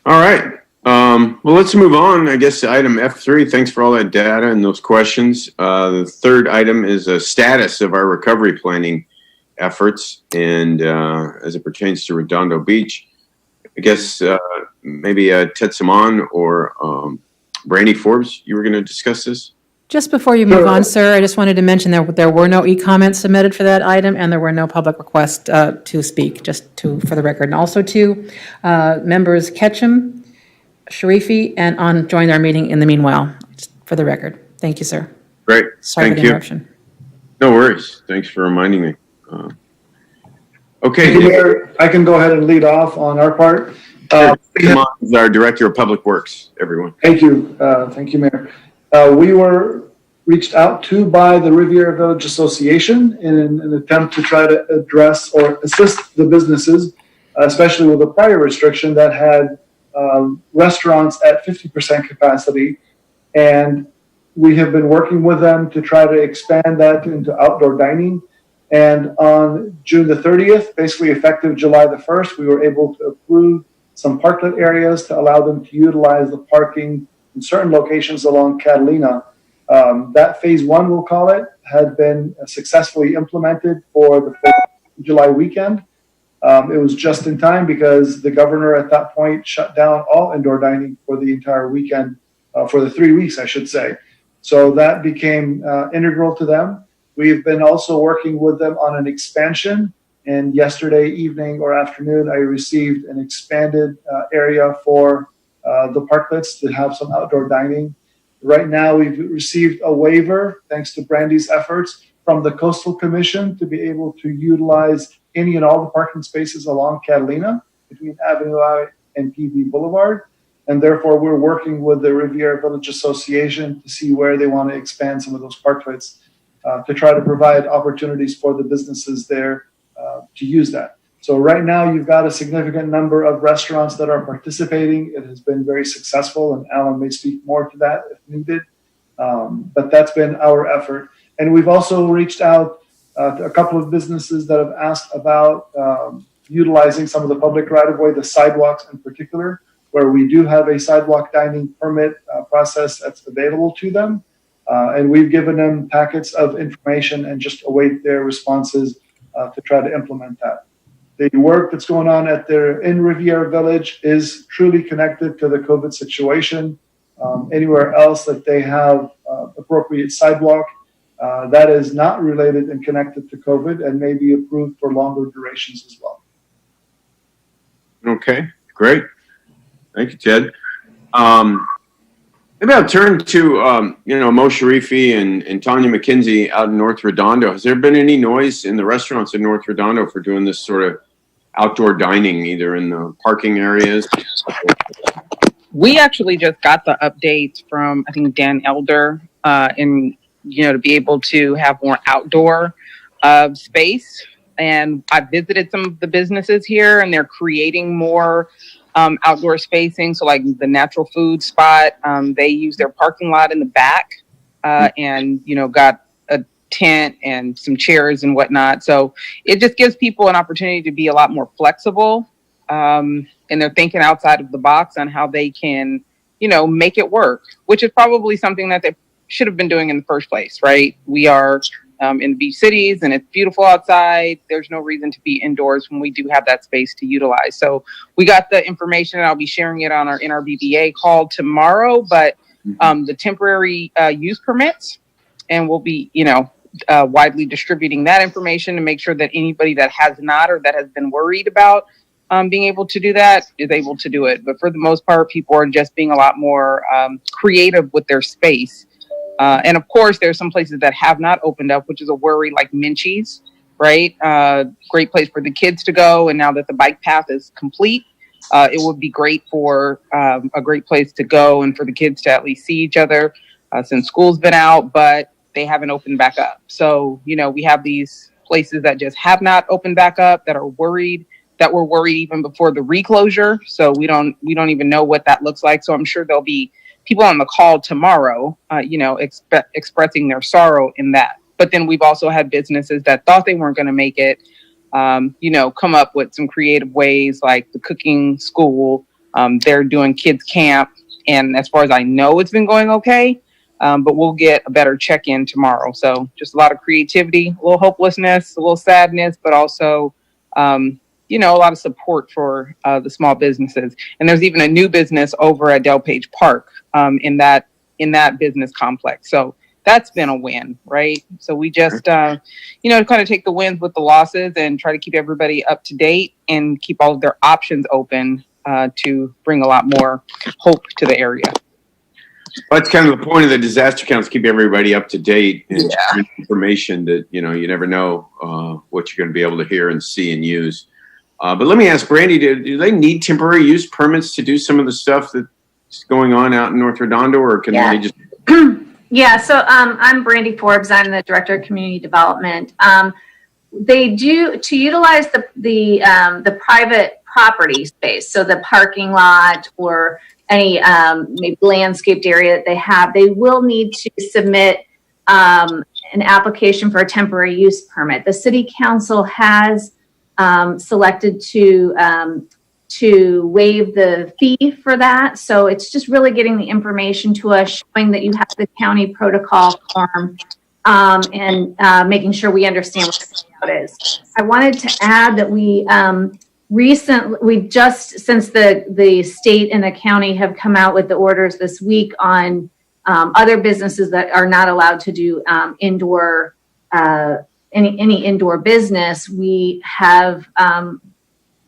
All right. Well, let's move on. I guess to item F3. Thanks for all that data and those questions. The 3rd item is a status of our recovery planning efforts, and as it pertains to Redondo Beach. I guess maybe Ted Simon or Brandy Forbes, you were going to discuss this? Just before you move on, sir, I just wanted to mention that there were no e-comments submitted for that item, and there were no public requests to speak, for the record. And also members Ketchum, Sharifi, and On joined our meeting in the meanwhile, just for the record. Thank you, sir. Great. Sorry Thank for the interruption. No worries. Thanks for reminding me. Okay. Thank you, Mayor. I can go ahead and lead off on our part. Simon is our Director of Public Works, everyone. Thank you. Thank you, Mayor. We were reached out to by the Riviera Village Association in an attempt to try to address or assist the businesses, especially with a prior restriction that had restaurants at 50% capacity. And we have been working with them to try to expand that into outdoor dining. And on June the 30th, basically effective July the 1st, we were able to approve some parklet areas to allow them to utilize the parking in certain locations along Catalina. That phase 1, we'll call it, had been successfully implemented for the 4th of July weekend. It was just in time because the governor at that point shut down all indoor dining for the entire weekend, for the 3 weeks, I should say. So that became integral to them. We've been also working with them on an expansion And yesterday evening or afternoon, I received an expanded area for the parklets to have some outdoor dining. Right now, we've received a waiver, thanks to Brandy's efforts, from the Coastal Commission to be able to utilize any and all the parking spaces along Catalina between Avenue I and PV Boulevard. And therefore, we're working with the Riviera Village Association to see where they want to expand some of those parklets to try to provide opportunities for the businesses there to use that. So right now, you've got a significant number of restaurants that are participating. It has been very successful, and Alan may speak more to that if needed. But that's been our effort. And we've also reached out to a couple of businesses that have asked about utilizing some of the public right-of-way, the sidewalks in particular, where we do have a sidewalk dining permit process that's available to them. And we've given them packets of information and just await their responses to try to implement that. The work that's going on in Riviera Village is truly connected to the COVID situation. Anywhere else that they have appropriate sidewalk, that is not related and connected to COVID and may be approved for longer durations as well. Okay, great. Thank you, Ted. Maybe I'll turn to, Mo Sharifi and Tanya McKenzie out in North Redondo. Has there been any noise in the restaurants in North Redondo for doing this sort of outdoor dining, either in the parking areas? We actually just got the updates from, I think, Dan Elder, to be able to have more outdoor space. And I visited some of the businesses here, and they're creating more outdoor spacing. So like the natural food spot, they use their parking lot in the back and, got a tent and some chairs and whatnot. So it just gives people an opportunity to be a lot more flexible. And they're thinking outside of the box on how they can, make it work, which is probably something that they should have been doing in the first place, right? We are in beach cities and it's beautiful outside. There's no reason to be indoors when we do have that space to utilize. So we got the information, and I'll be sharing it on our NRBBA call tomorrow, but the temporary use permits, and we'll be, widely distributing that information to make sure that anybody that has not or that has been worried about being able to do that is able to do it. But for the most part, people are just being a lot more creative with their space. And of course, there's some places that have not opened up, which is a worry, like Minchie's, right? Great place for the kids to go. And now that the bike path is complete, it would be great for a great place to go and for the kids to at least see each other since school's been out, but they haven't opened back up. So, we have these places that just have not opened back up, that are worried, that were worried even before the reclosure. So we don't even know what that looks like. So I'm sure there'll be people on the call tomorrow, expressing their sorrow in that. But then we've also had businesses that thought they weren't going to make it, come up with some creative ways, like the cooking school. They're doing kids camp. And as far as I know, it's been going okay. But we'll get a better check-in tomorrow. So just a lot of creativity, a little hopelessness, a little sadness, but also, a lot of support for the small businesses. And there's even a new business over at Delpage Park in that business complex. So that's been a win, right? So we just, kind of take the wins with the losses and try to keep everybody up to date and keep all of their options open to bring a lot more hope to the area. Well, that's kind of the point of the disaster counts, keep everybody up to date and information that, you never know what you're going to be able to hear and see and use. But let me ask Brandy, do they need temporary use permits to do some of the stuff that's going on out in North Redondo, or can they just... Yeah, so I'm Brandy Forbes. I'm the Director of Community Development. They do, to utilize the private property space, so the parking lot or any maybe landscaped area that they have, they will need to submit an application for a temporary use permit. The City Council has selected to waive the fee for that. So it's just really getting the information to us, showing that you have the county protocol form, and making sure we understand what the layout is. I wanted to add that we just, since the state and the county have come out with the orders this week on other businesses that are not allowed to do indoor any indoor business, we have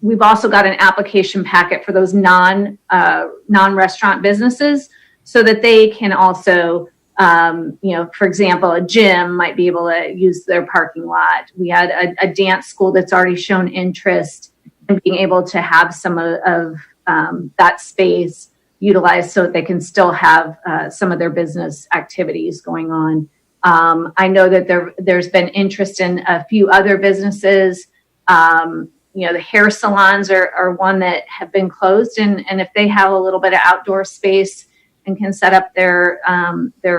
we've also got an application packet for those non-restaurant businesses, so that they can also, for example, a gym might be able to use their parking lot. We had a dance school that's already shown interest in being able to have some of that space utilized so that they can still have some of their business activities going on. I know that there's been interest in a few other businesses. The hair salons are one that have been closed, and if they have a little bit of outdoor space and can set up their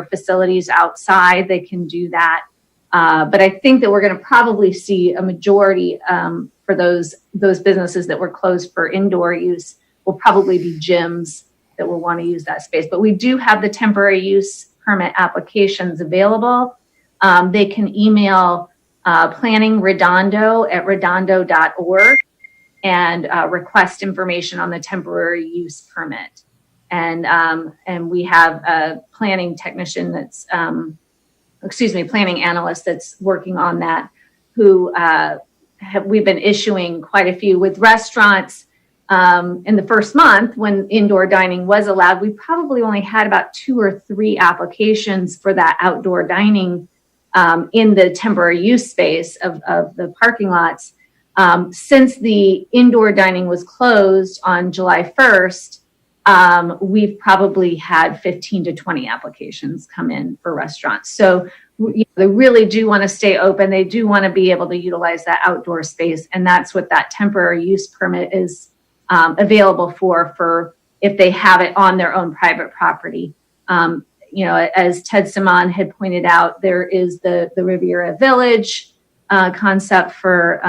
facilities outside, they can do that. But I think that we're going to probably see a majority for those businesses that were closed for indoor use will probably be gyms that will want to use that space. But we do have the temporary use permit applications available. They can email planning Redondo at redondo.org and request information on the temporary use permit. And we have a planning technician planning analyst that's working on that, who we've been issuing quite a few with restaurants. In the first month, when indoor dining was allowed, we probably only had about 2 or 3 applications for that outdoor dining in the temporary use space of the parking lots. Since the indoor dining was closed on July 1st, we've probably had 15 to 20 applications come in for restaurants. So they really do want to stay open. They do want to be able to utilize that outdoor space. And that's what that temporary use permit is available for if they have it on their own private property. As Ted Simon had pointed out, there is the Riviera Village concept for,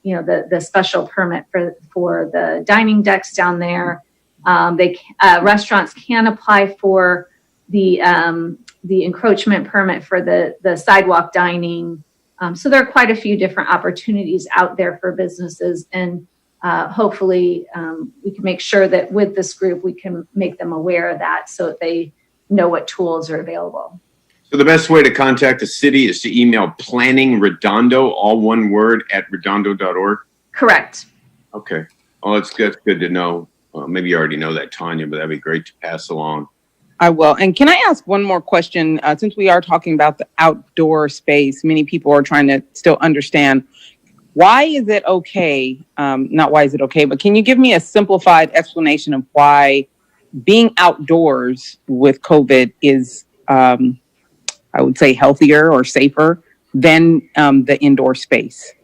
the special permit for the dining decks down there. Restaurants can apply for the encroachment permit for the sidewalk dining. So there are quite a few different opportunities out there for businesses, and hopefully we can make sure that with this group we can make them aware of that so that they know what tools are available. So the best way to contact the city is to email planning Redondo, all one word, at redondo.org? Correct. Okay. Well, that's good to know. Maybe you already know that, Tanya, but that'd be great to pass along. I will. And can I ask one more question? Since we are talking about the outdoor space, many people are trying to still understand, why is it okay? Not why is it okay, but can you give me a simplified explanation of why being outdoors with COVID is, I would say, healthier or safer than the indoor space?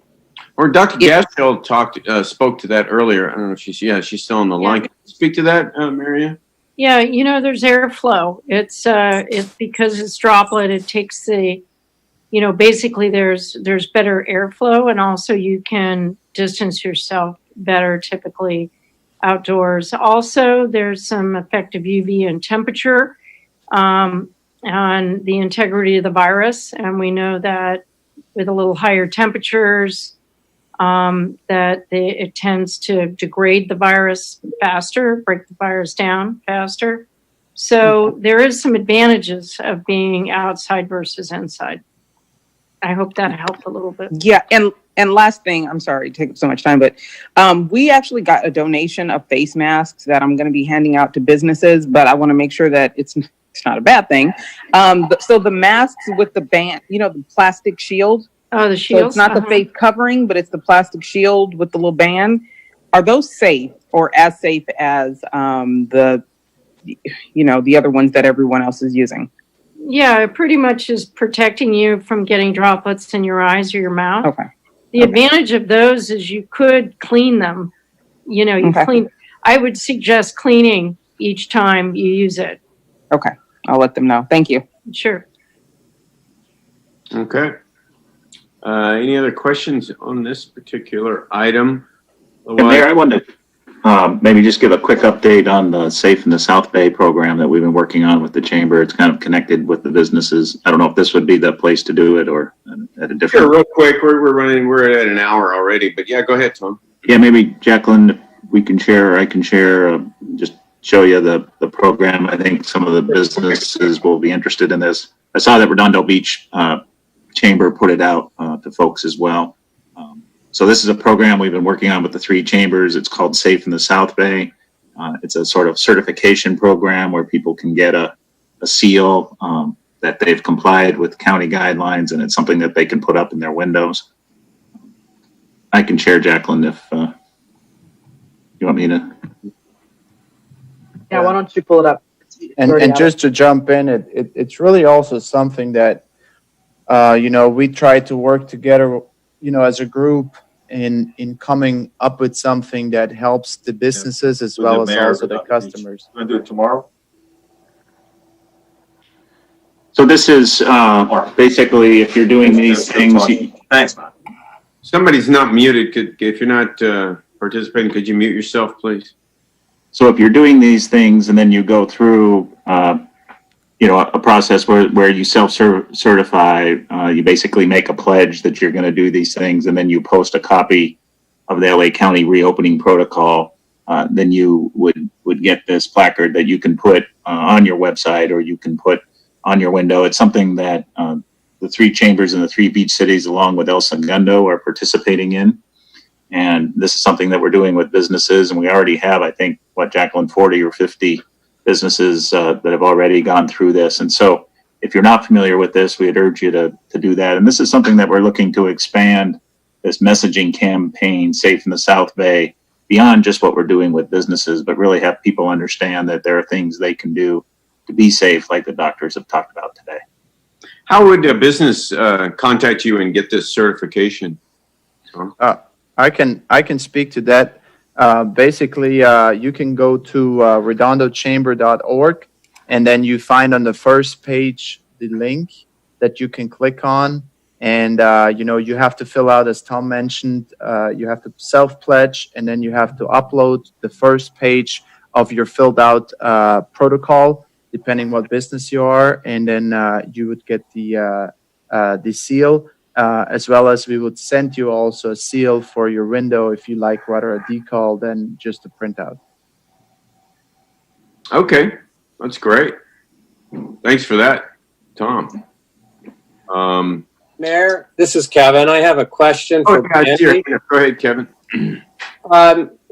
Or Dr. Gashill spoke to that earlier. I don't know if she's still on the line. Can you speak to that, Maria? Yeah, there's airflow. It's because it's droplet. It takes basically there's better airflow, and also you can distance yourself better typically outdoors. Also, there's some effective UV and temperature on the integrity of the virus, and we know that with a little higher temperatures, it tends to degrade the virus faster, break the virus down faster. So there is some advantages of being outside versus inside. I hope that helped a little bit. Yeah, and last thing, I'm sorry to take up so much time, but we actually got a donation of face masks that I'm going to be handing out to businesses, but I want to make sure that it's not a bad thing. So the masks with the band, the plastic shield. Oh, the shield. So it's not the face covering, but it's the plastic shield with the little band. Are those safe, or as safe as the other ones that everyone else is using? Yeah, it pretty much is protecting you from getting droplets in your eyes or your mouth. Okay. The advantage of those is you could clean them. Clean. I would suggest cleaning each time you use it. Okay. I'll let them know. Thank you. Sure. Okay. Any other questions on this particular item? Mayor, I wanted to maybe just give a quick update on the Safe in the South Bay program that we've been working on with the chamber. It's kind of connected with the businesses. I don't know if this would be the place to do it or at a different. Sure, real quick. We're at an hour already, but yeah, go ahead, Tom. Yeah, maybe Jacqueline, if we can share, or I can share, just show you the program. I think some of the businesses will be interested in this. I saw that Redondo Beach chamber put it out to folks as well. So this is a program we've been working on with the 3 chambers. It's called Safe in the South Bay. It's a sort of certification program where people can get a seal that they've complied with county guidelines, and it's something that they can put up in their windows. I can share, Jacqueline, if you want me to. Yeah, why don't you pull it up? And just to jump in, it's really also something that, we try to work together, as a group in coming up with something that helps the businesses as well as also the customers. Want to do it tomorrow? So this is basically if you're doing these things. Thanks, man. Somebody's not muted. If you're not participating, could you mute yourself, please? So if you're doing these things and then you go through, a process where you self-certify, you basically make a pledge that you're going to do these things, and then you post a copy of the LA County reopening protocol, then you would get this placard that you can put on your website or you can put on your window. It's something that the 3 chambers in the 3 beach cities, along with El Segundo, are participating in. And this is something that we're doing with businesses. And we already have, I think, Jacqueline, 40 or 50 businesses that have already gone through this. And so if you're not familiar with this, we'd urge you to do that. And this is something that we're looking to expand, this messaging campaign, Safe in the South Bay, beyond just what we're doing with businesses, but really have people understand that there are things they can do to be safe, like the doctors have talked about today. How would a business contact you and get this certification? I can speak to that. Basically, you can go to redondochamber.org, and then you find on the first page the link that you can click on. And, you have to fill out, as Tom mentioned, you have to self-pledge, and then you have to upload the first page of your filled out protocol, depending what business you are. And then you would get the seal. As well as we would send you also a seal for your window if you like rather a decal than just a printout. Okay, that's great. Thanks for that, Tom. Mayor, this is Kevin. I have a question for Brandy. Go ahead, Kevin.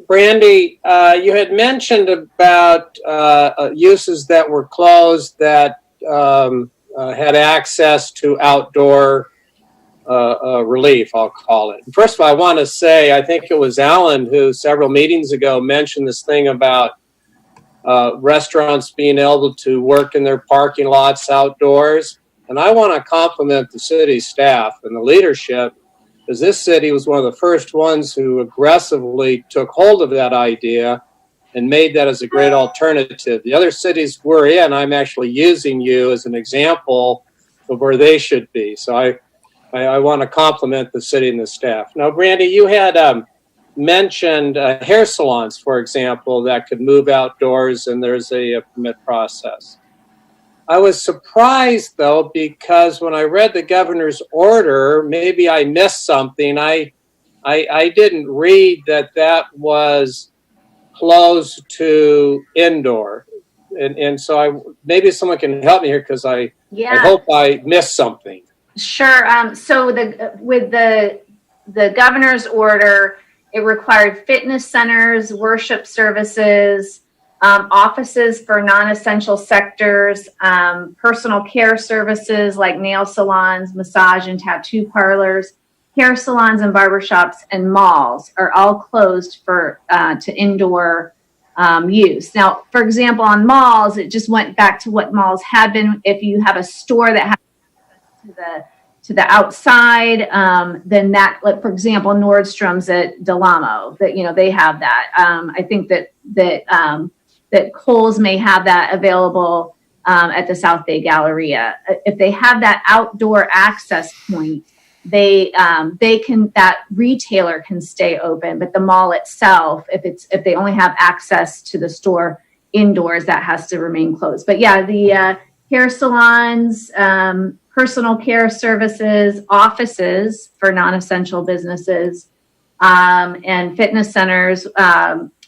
Brandy, you had mentioned about uses that were closed that had access to outdoor relief, I'll call it. First of all, I want to say, I think it was Alan who several meetings ago mentioned this thing about restaurants being able to work in their parking lots outdoors. And I want to compliment the city staff and the leadership, because this city was one of the first ones who aggressively took hold of that idea and made that as a great alternative. The other cities we're in, I'm actually using you as an example of where they should be. So I want to compliment the city and the staff. Now, Brandy, you had mentioned hair salons, for example, that could move outdoors, and there's a permit process. I was surprised, though, because when I read the governor's order, maybe I missed something. I didn't read that was closed to indoor. And so maybe someone can help me here, because I hope I missed something. Sure. So with the governor's order, it required fitness centers, worship services, offices for non-essential sectors, personal care services like nail salons, massage and tattoo parlors, hair salons and barbershops, and malls are all closed to indoor use. Now, for example, on malls, it just went back to what malls had been. If you have a store that has to the outside, then that, like, for example, Nordstrom's at Delamo, that they have that. I think that Kohl's may have that available at the South Bay Galleria. If they have that outdoor access point, that retailer can stay open, but the mall itself, if they only have access to the store indoors, that has to remain closed. But yeah, the hair salons, personal care services, offices for non-essential businesses, and fitness centers,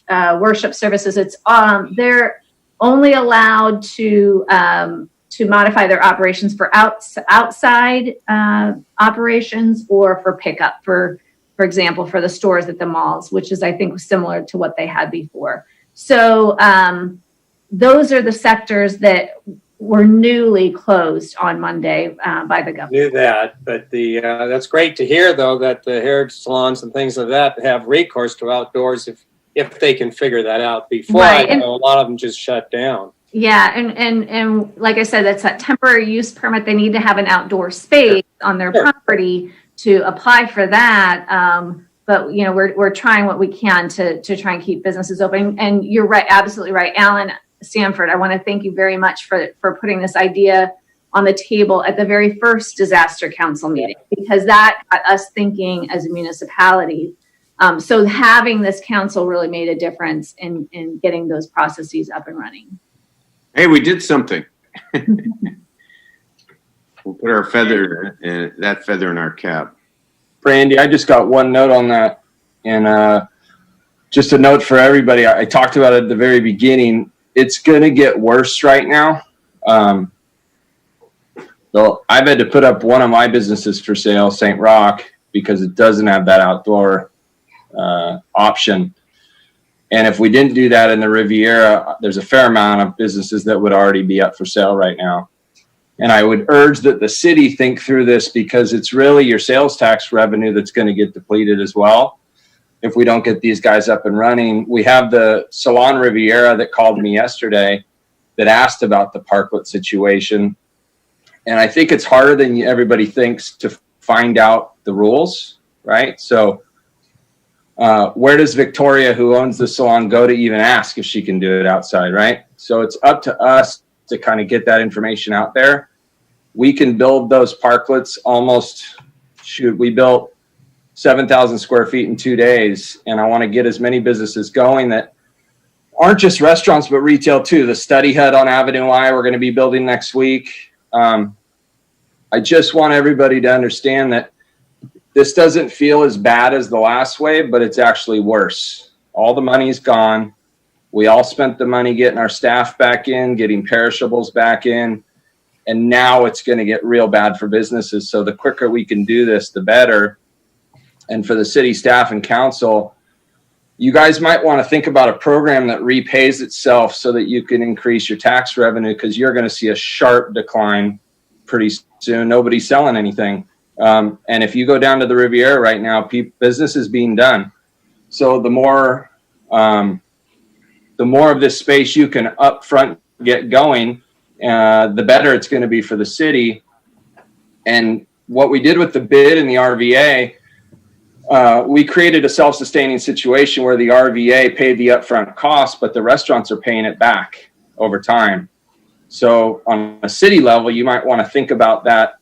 worship services. They're only allowed to to modify their operations for outside operations or for pickup, for example, for the stores at the malls, which is, I think, similar to what they had before. So those are the sectors that were newly closed on Monday by the government. Knew that, but that's great to hear, though, that the hair salons and things like that have recourse to outdoors if they can figure that out. Before, Right. I know a lot of them just shut down. Yeah, and like I said, that's that temporary use permit. They need to have an outdoor space on their property to apply for that. But you know, we're trying what we can to try and keep businesses open. And you're right, absolutely right, Alan Sanford. I want to thank you very much for putting this idea on the table at the very first disaster council meeting, because that got us thinking as a municipality. So having this council really made a difference in getting those processes up and running. Hey, we did something. We'll put our feather in our cap. Brandy, I just got one note on that. And just a note for everybody. I talked about it at the very beginning. It's going to get worse right now. So I've had to put up one of my businesses for sale, St. Rock, because it doesn't have that outdoor option. And if we didn't do that in the Riviera, there's a fair amount of businesses that would already be up for sale right now. And I would urge that the city think through this, because it's really your sales tax revenue that's going to get depleted as well if we don't get these guys up and running. We have the Salon Riviera that called me yesterday that asked about the parklet situation. And I think it's harder than everybody thinks to find out the rules, right? So where does Victoria, who owns the salon, go to even ask if she can do it outside, right? So it's up to us to kind of get that information out there. We can build those parklets we built 7,000 square feet in 2 days. And I want to get as many businesses going that aren't just restaurants, but retail too. The Study Hut on Avenue I, we're going to be building next week. I just want everybody to understand that this doesn't feel as bad as the last wave, but it's actually worse. All the money's gone. We all spent the money getting our staff back in, getting perishables back in, and now it's going to get real bad for businesses. So the quicker we can do this, the better. And for the city staff and council, you guys might want to think about a program that repays itself so that you can increase your tax revenue, because you're going to see a sharp decline pretty soon. Nobody's selling anything. And if you go down to the Riviera right now, business is being done. So the more of this space you can upfront get going, the better it's going to be for the city. And what we did with the bid and the RVA, we created a self-sustaining situation where the RVA paid the upfront cost, but the restaurants are paying it back over time. So on a city level, you might want to think about that.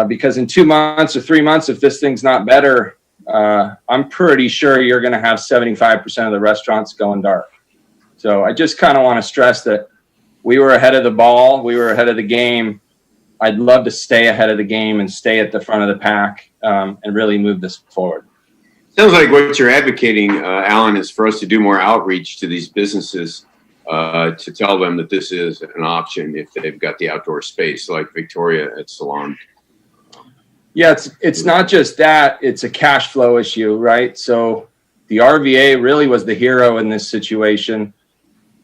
Because in 2 months or 3 months, if this thing's not better, I'm pretty sure you're going to have 75% of the restaurants going dark. So I just kind of want to stress that we were ahead of the ball. We were ahead of the game. I'd love to stay ahead of the game and stay at the front of the pack and really move this forward. Sounds like what you're advocating, Alan, is for us to do more outreach to these businesses to tell them that this is an option if they've got the outdoor space, like Victoria at Salon. Yeah, it's not just that, it's a cash flow issue, right? So the RVA really was the hero in this situation.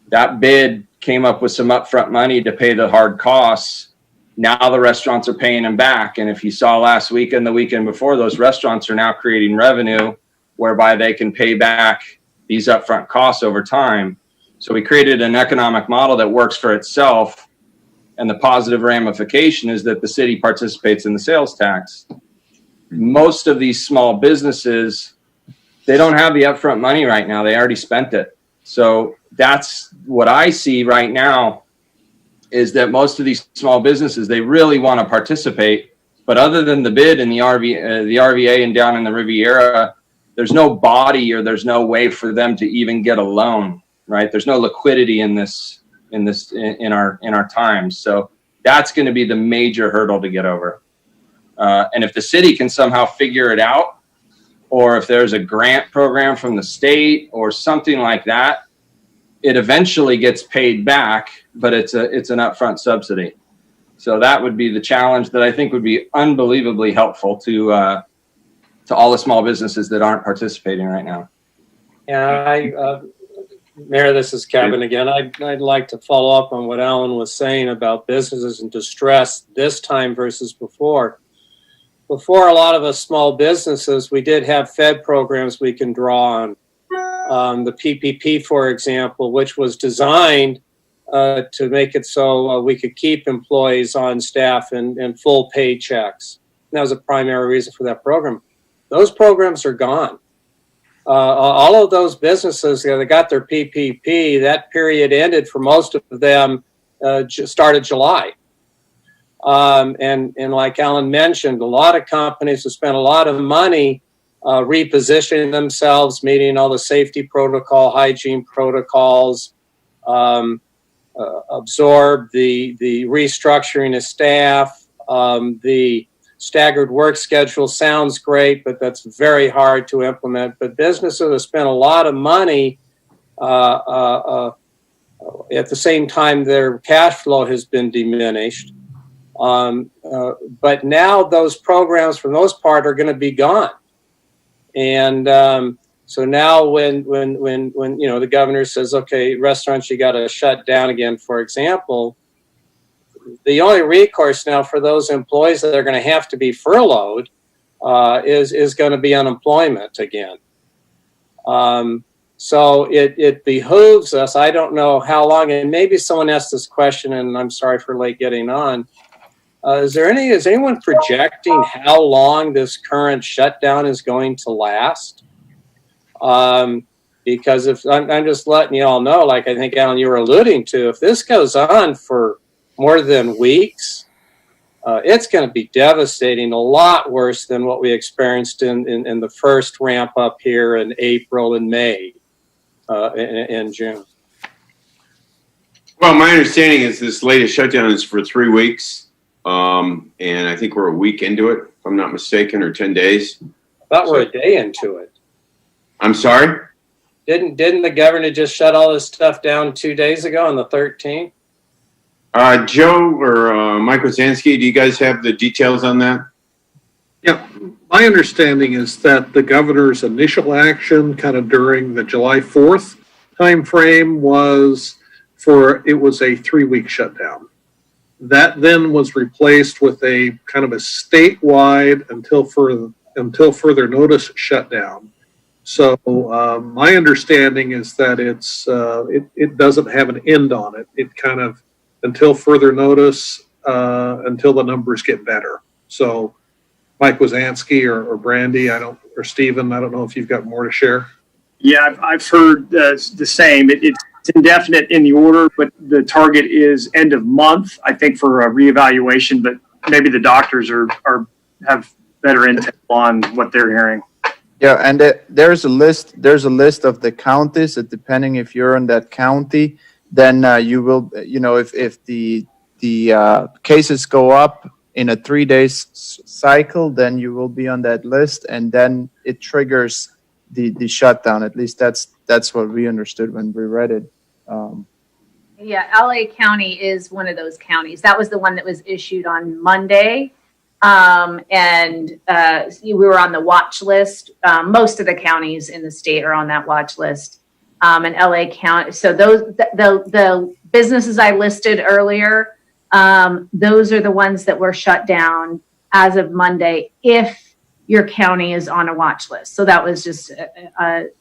That bid came up with some upfront money to pay the hard costs. Now the restaurants are paying them back. And if you saw last week and the weekend before, those restaurants are now creating revenue whereby they can pay back these upfront costs over time. So we created an economic model that works for itself. And the positive ramification is that the city participates in the sales tax. Most of these small businesses, they don't have the upfront money right now. They already spent it. So that's what I see right now, is that most of these small businesses, they really want to participate. But other than the bid and the RVA and down in the Riviera, there's no body or there's no way for them to even get a loan, right? There's no liquidity in our times. So that's going to be the major hurdle to get over. And if the city can somehow figure it out, or if there's a grant program from the state or something like that, it eventually gets paid back, but it's an upfront subsidy. So that would be the challenge that I think would be unbelievably helpful to all the small businesses that aren't participating right now. Yeah, Mayor, this is Kevin again. I'd like to follow up on what Alan was saying about businesses in distress this time versus before. Before, a lot of us small businesses, we did have Fed programs we can draw on. The PPP, for example, which was designed to make it so we could keep employees on staff and full paychecks. That was a primary reason for that program. Those programs are gone. All of those businesses that got their PPP, that period ended for most of them, started July. And like Alan mentioned, a lot of companies have spent a lot of money repositioning themselves, meeting all the safety protocol, hygiene protocols, absorb the restructuring of staff, the staggered work schedule sounds great, but that's very hard to implement. But businesses have spent a lot of money. At the same time, their cash flow has been diminished. But now those programs, for the most part, are going to be gone. And so now when the governor says, okay, restaurants, you got to shut down again, for example, the only recourse now for those employees that are going to have to be furloughed is going to be unemployment again. So it behooves us. I don't know how long, and maybe someone asked this question, and I'm sorry for late getting on. Is anyone projecting how long this current shutdown is going to last? Because if I'm just letting you all know, like I think Alan, you were alluding to, if this goes on for more than weeks, it's going to be devastating, a lot worse than what we experienced in the first ramp up here in April and May and June. Well, my understanding is this latest shutdown is for 3 weeks. And I think we're a week into it, if I'm not mistaken, or 10 days. I thought we're a day into it. I'm sorry? Didn't the governor just shut all this stuff down 2 days ago on the 13th? Joe or Mike Wazansky, do you guys have the details on that? Yeah, my understanding is that the governor's initial action kind of during the July 4th timeframe was a 3-week shutdown. That then was replaced with a kind of a statewide until further notice shutdown. So my understanding is that it doesn't have an end on it. It kind of until further notice, until the numbers get better. So Mike Wazansky or Brandy, or Stephen, I don't know if you've got more to share. Yeah, I've heard the same. It's indefinite in the order, but the target is end of month, I think, for a reevaluation, but maybe the doctors have better intel on what they're hearing. Yeah, and there's a list of the counties that depending if you're in that county, then you will, if the cases go up in a 3 days cycle, then you will be on that list, and then it triggers the shutdown. At least that's what we understood when we read it. Yeah, LA County is one of those counties. That was the one that was issued on Monday. And we were on the watch list. Most of the counties in the state are on that watch list. And LA County. So the businesses I listed earlier, those are the ones that were shut down as of Monday if your county is on a watch list. So that was just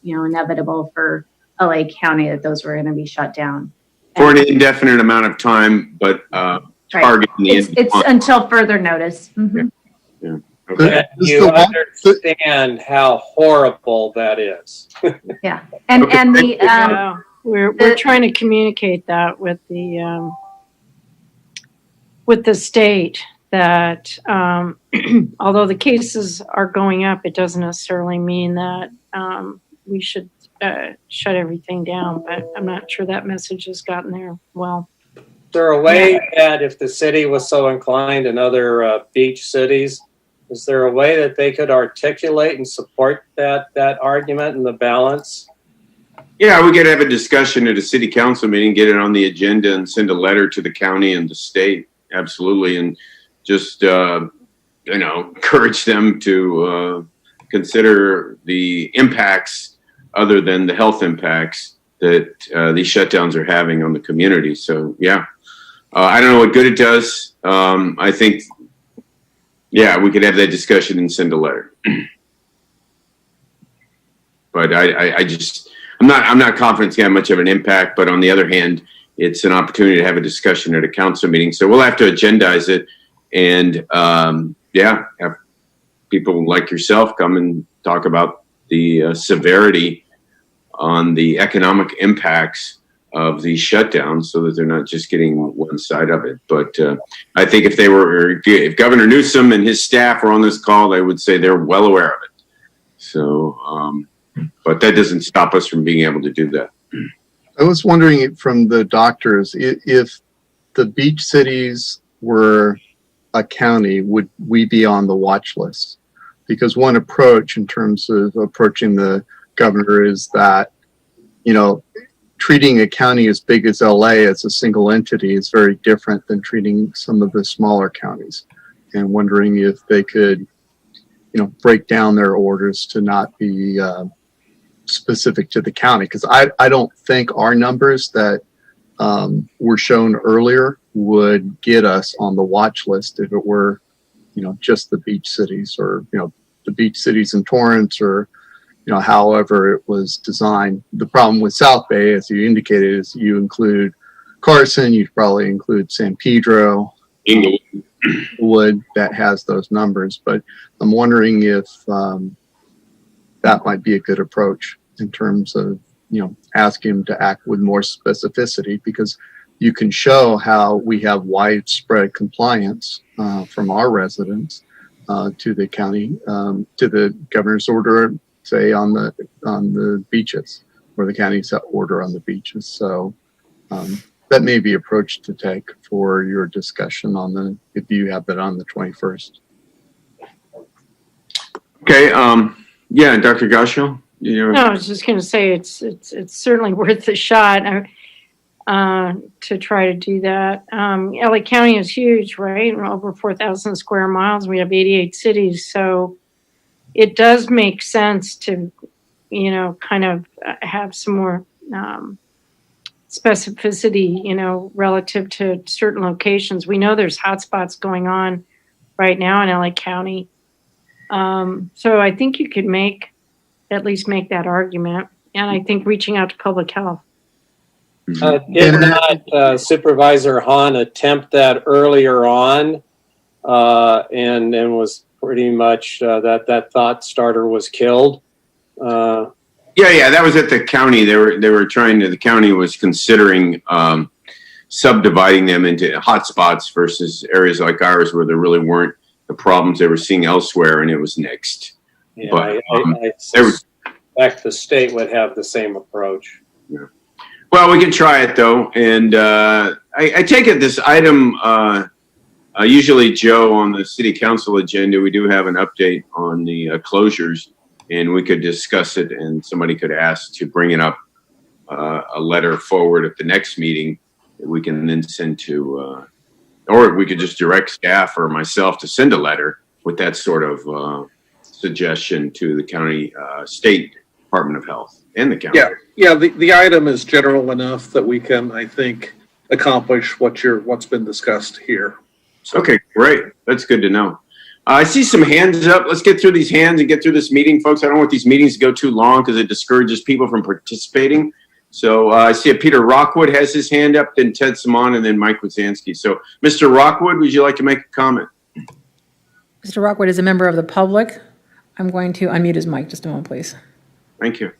inevitable for LA County that those were going to be shut down. For an indefinite amount of time, but targeting the end of the It's month. until further notice. Mm-hmm. Yeah. Okay. You understand how horrible that is. Yeah, and we're trying to communicate that with the state that although the cases are going up, it doesn't necessarily mean that we should shut everything down. But I'm not sure that message has gotten there well. Is there a way that if the city was so inclined and other beach cities, is there a way that they could articulate and support that argument and the balance? Yeah, we could have a discussion at a city council meeting, get it on the agenda and send a letter to the county and the state. Absolutely. And just, encourage them to consider the impacts other than the health impacts that these shutdowns are having on the community. So, yeah, I don't know what good it does. I think, yeah, we could have that discussion and send a letter. But I'm not confident it's going to have much of an impact. But on the other hand, it's an opportunity to have a discussion at a council meeting. So we'll have to agendize it and, have people like yourself come and talk about the severity on the economic impacts of these shutdowns so that they're not just getting one side of it. But I think if Governor Newsom and his staff were on this call, they would say they're well aware of it. So, but that doesn't stop us from being able to do that. I was wondering from the doctors, if the beach cities were a county, would we be on the watch list? Because one approach in terms of approaching the governor is that, treating a county as big as LA as a single entity is very different than treating some of the smaller counties, and wondering if they could, break down their orders to not be specific to the county. Because I don't think our numbers that were shown earlier would get us on the watch list if it were, just the beach cities or, the beach cities in Torrance or, however it was designed. The problem with South Bay, as you indicated, is you include Carson, you probably include San Pedro, Inglewood, that has those numbers. But I'm wondering if that might be a good approach in terms of, asking them to act with more specificity, because you can show how we have widespread compliance from our residents to the county, to the governor's order, say on the beaches, or the county's order on the beaches. So that may be an approach to take for your discussion if you have it on the 21st. Okay. Yeah, Dr. Gasho. No, I was just going to say it's certainly worth a shot to try to do that. LA County is huge, right? We're over 4,000 square miles. We have 88 cities, so it does make sense to, kind of have some more specificity, relative to certain locations. We know there's hotspots going on right now in LA County. So I think you could at least make that argument. And I think reaching out to public health. Did not Supervisor Hahn attempt that earlier on and then was pretty much that thought starter was killed? Yeah, that was at the county. The county was considering subdividing them into hotspots versus areas like ours where there really weren't the problems they were seeing elsewhere, and it was nixed. Yeah, But I suspect the state would have the same approach. Yeah. Well, we can try it though, and I take it this item. Usually, Joe, on the city council agenda, we do have an update on the closures, and we could discuss it, and somebody could ask to bring it up a letter forward at the next meeting that we can then send to, or we could just direct staff or myself to send a letter with that sort of suggestion to the county, state Department of Health and the county. Yeah. The item is general enough that we can, I think, accomplish what's been discussed here. So. Okay, great. That's good to know. I see some hands up. Let's get through these hands and get through this meeting, folks. I don't want these meetings to go too long because it discourages people from participating. So I see Peter Rockwood has his hand up, then Ted Simon, and then Mike Wazanski. So, Mr. Rockwood, would you like to make a comment? Mr. Rockwood is a member of the public. I'm going to unmute his mic. Just a moment, please. Thank you.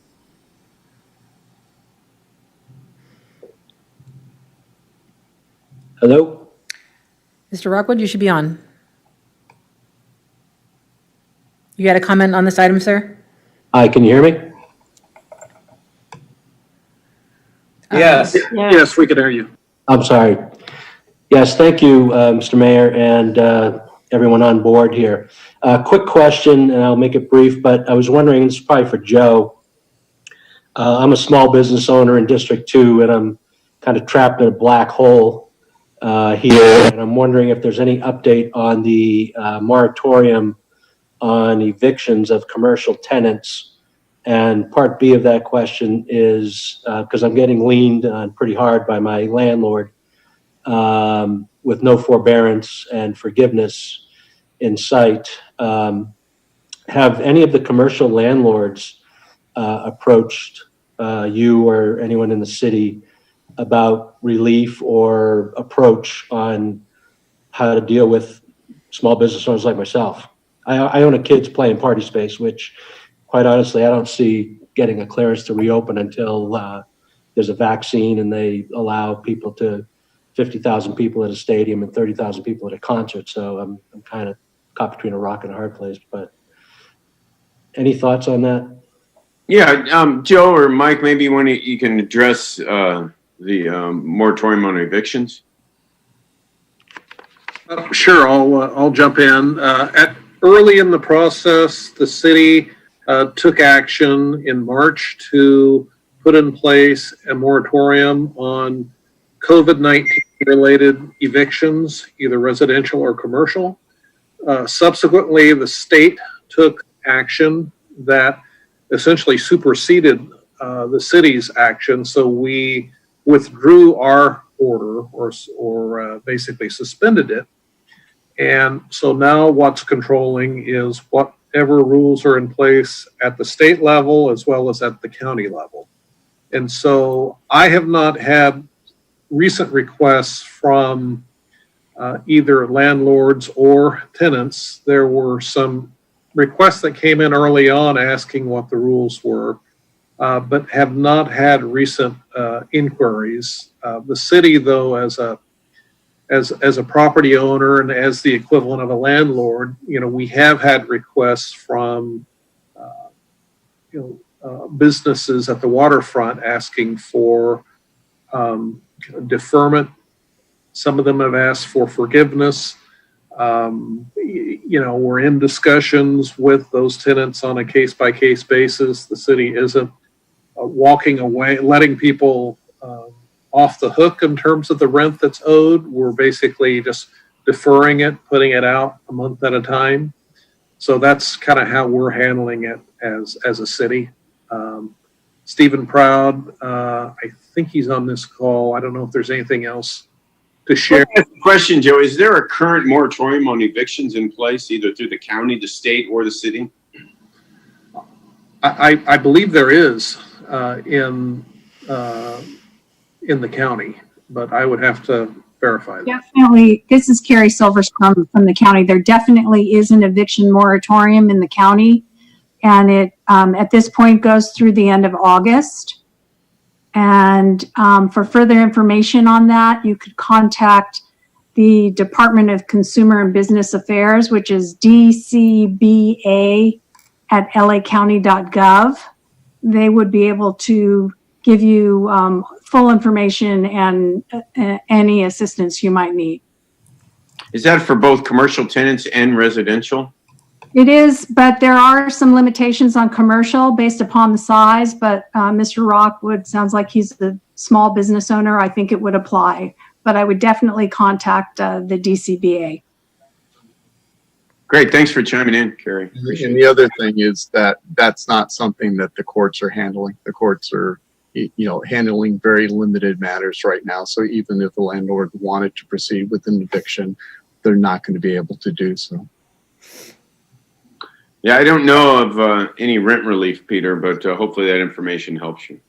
Hello? Mr. Rockwood, you should be on. You got a comment on this item, sir? Hi, can you hear me? Yes. Yes, we can hear you. I'm sorry. Yes, thank you, Mr. Mayor, and everyone on board here. Quick question, and I'll make it brief, but I was wondering, this is probably for Joe. I'm a small business owner in District 2, and I'm kind of trapped in a black hole here. And I'm wondering if there's any update on the moratorium on evictions of commercial tenants. And part B of that question is, because I'm getting leaned on pretty hard by my landlord with no forbearance and forgiveness in sight. Have any of the commercial landlords approached you or anyone in the city about relief or approach on how to deal with small business owners like myself? I own a kids playing party space, which quite honestly, I don't see getting a clearance to reopen until there's a vaccine and they allow people to 50,000 people at a stadium and 30,000 people at a concert. So I'm kind of caught between a rock and a hard place, but any thoughts on that? Yeah, Joe or Mike, maybe you can address the moratorium on evictions. Sure, I'll jump in. Early in the process, the city took action in March to put in place a moratorium on COVID-19 related evictions, either residential or commercial. Subsequently, the state took action that essentially superseded the city's action. So we withdrew our order or basically suspended it. And so now what's controlling is whatever rules are in place at the state level as well as at the county level. And so I have not had recent requests from either landlords or tenants. There were some requests that came in early on asking what the rules were, but have not had recent inquiries. The city, though, as a property owner and as the equivalent of a landlord, we have had requests from businesses at the waterfront asking for deferment. Some of them have asked for forgiveness. We're in discussions with those tenants on a case-by-case basis. The city isn't walking away, letting people off the hook in terms of the rent that's owed. We're basically just deferring it, putting it out a month at a time. So that's kind of how we're handling it as a city. Stephen Proud, I think he's on this call. I don't know if there's anything else to share. Question, Joe, is there a current moratorium on evictions in place, either through the county, the state, or the city? I believe there is in the county, but I would have to verify that. Definitely. This is Carrie Silverstrom from the county. There definitely is an eviction moratorium in the county, and it at this point goes through the end of August. And for further information on that, you could contact the Department of Consumer and Business Affairs, which is dcba@lacounty.gov. They would be able to give you full information and any assistance you might need. Is that for both commercial tenants and residential? It is, but there are some limitations on commercial based upon the size, but Mr. Rockwood sounds like he's a small business owner. I think it would apply, but I would definitely contact the DCBA. Great, thanks for chiming in, Carrie. And the other thing is that that's not something that the courts are handling. The courts are, handling very limited matters right now. So even if the landlord wanted to proceed with an eviction, they're not going to be able to do so. Yeah, I don't know of any rent relief, Peter, but hopefully that information helps you.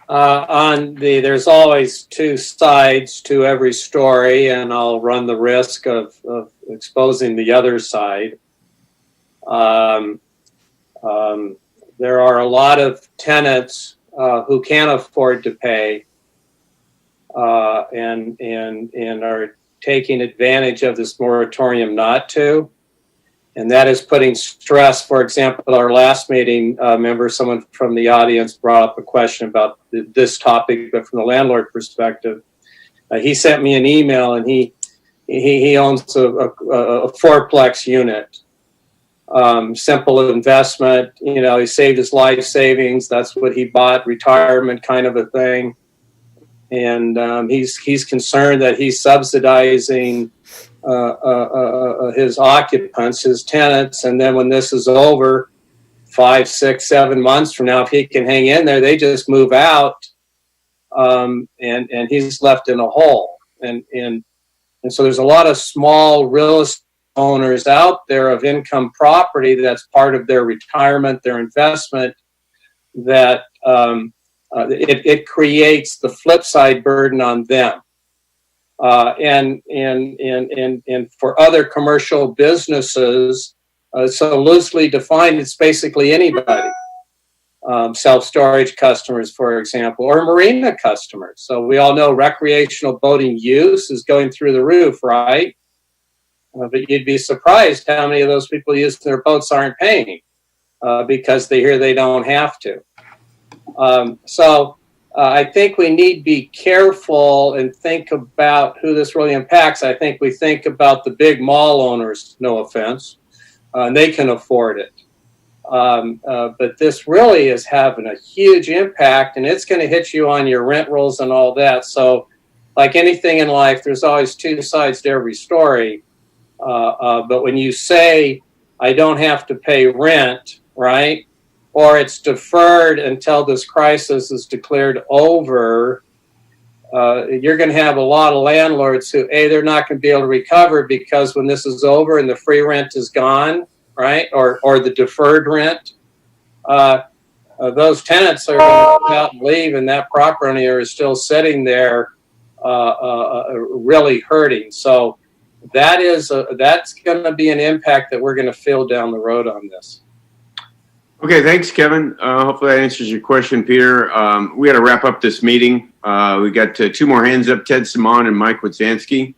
There's always two sides to every story, and I'll run the risk of exposing the other side. There are a lot of tenants who can't afford to pay and are taking advantage of this moratorium not to. And that is putting stress. For example, at our last meeting, someone from the audience brought up a question about this topic, but from the landlord perspective. He sent me an email, and he owns a fourplex unit. simple investment. You know, he saved his life savings. That's what he bought, retirement kind of a thing. And he's concerned that he's subsidizing his occupants, his tenants. And then when this is over, 5, 6, 7 months from now, if he can hang in there, they just move out, and he's left in a hole. And so there's a lot of small real estate owners out there of income property that's part of their retirement, their investment, that it creates the flip side burden on them. And for other commercial businesses, so loosely defined, it's basically anybody. Self-storage customers, for example, or marina customers. So we all know recreational boating use is going through the roof, right? But you'd be surprised how many of those people using their boats aren't paying because they hear they don't have to. So I think we need to be careful and think about who this really impacts. I think we think about the big mall owners, no offense, and they can afford it. But this really is having a huge impact, and it's going to hit you on your rent rolls and all that. So like anything in life, there's always two sides to every story. But when you say, I don't have to pay rent, right? Or it's deferred until this crisis is declared over, you're going to have a lot of landlords who, they're not going to be able to recover because when this is over and the free rent is gone, right? Or the deferred rent, those tenants are going to come out and leave, and that property owner is still sitting there really hurting. So that's going to be an impact that we're going to feel down the road on this. Okay, thanks, Kevin. Hopefully that answers your question, Peter. We got to wrap up this meeting. We got 2 more hands up, Ted Simon and Mike Wodzansky.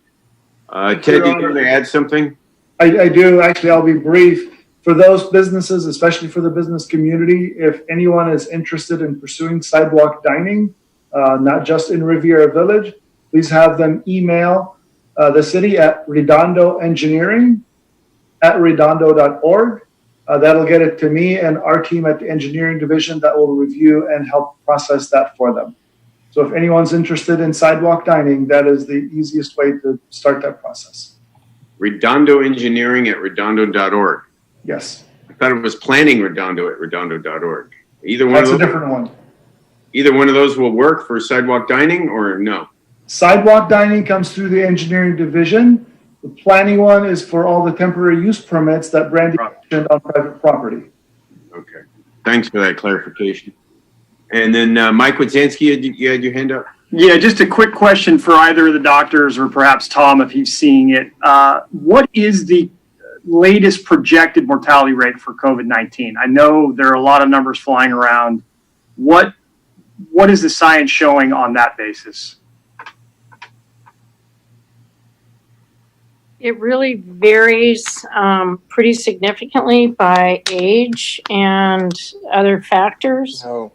Ted, do you want to add something? I do. Actually, I'll be brief. For those businesses, especially for the business community, if anyone is interested in pursuing sidewalk dining, not just in Riviera Village, please have them email the city at redondoengineering@redondo.org. That'll get it to me and our team at the engineering division that will review and help process that for them. So if anyone's interested in sidewalk dining, that is the easiest way to start that process. Redondo Engineering at redondo.org. Yes. I thought it was planning Redondo at redondo.org. That's a different one. Either one of those will work for sidewalk dining or no? Sidewalk dining comes through the engineering division. The planning one is for all the temporary use permits that Brandy mentioned on private property. Okay. Thanks for that clarification. And then Mike Wodzansky, you had your hand up? Yeah, just a quick question for either of the doctors or perhaps Tom if he's seeing it. What is the latest projected mortality rate for COVID-19? I know there are a lot of numbers flying around. What is the science showing on that basis? It really varies pretty significantly by age and other factors. No.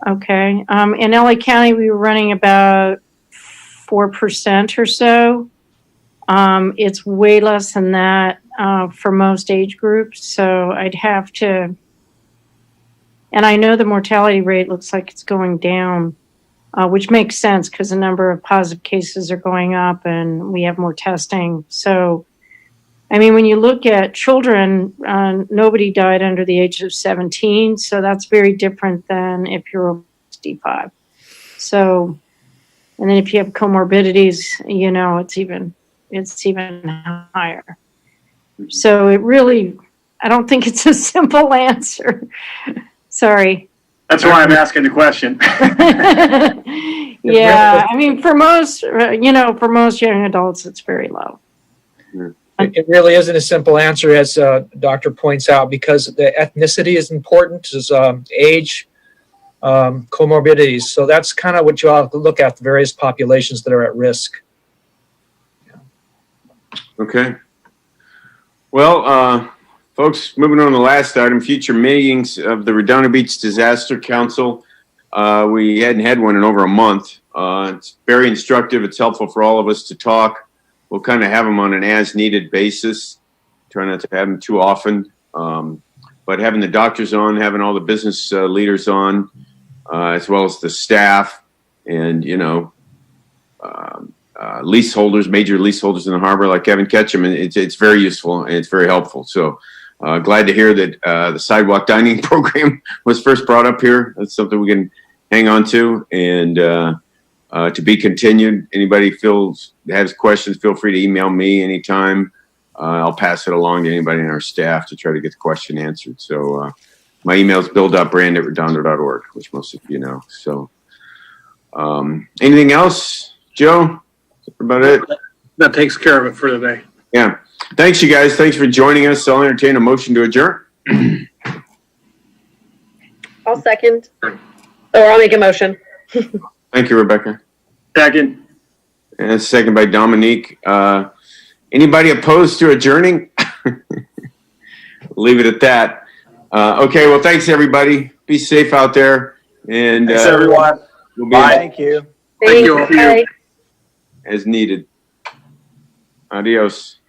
Okay. In LA County, we were running about 4% or so. It's way less than that for most age groups. So I'd have to, and I know the mortality rate looks like it's going down, which makes sense because the number of positive cases are going up and we have more testing. So, I mean, when you look at children, nobody died under the age of 17. So that's very different than if you're over 65. So, and then if you have comorbidities, you know, it's even higher. So it really, I don't think it's a simple answer. Sorry. That's why I'm asking the question. Yeah, I mean, for most young adults, it's very low. It really isn't a simple answer, as Doctor points out, because the ethnicity is important, as age, comorbidities. So that's kind of what you have to look at, the various populations that are at risk. Okay. Well, folks, moving on to the last item, future meetings of the Redondo Beach Disaster Council. We hadn't had one in over a month. It's very instructive. It's helpful for all of us to talk. We'll kind of have them on an as-needed basis Try not to have them too often. But having the doctors on, having all the business leaders on, as well as the staff and, leaseholders, major leaseholders in the harbor like Kevin Ketchum, and it's very useful and it's very helpful. So glad to hear that the sidewalk dining program was first brought up here. That's something we can hang on to and to be continued. Anybody has questions, feel free to email me anytime. I'll pass it along to anybody in our staff to try to get the question answered. So my email is bill.brand@redondo.org, which most of you know. So anything else, Joe? That's about it. That takes care of it for today. Yeah. Thanks, you guys. Thanks for joining us. I'll entertain a motion to adjourn. I'll second. Or I'll make a motion. Thank you, Rebecca. Second. And second by Dominique. Anybody opposed to adjourning? Leave it at that. Okay, well, thanks, everybody. Be safe out there. And Thanks, everyone. We'll be Bye. Thank you. Thank you. you. as needed. Adios.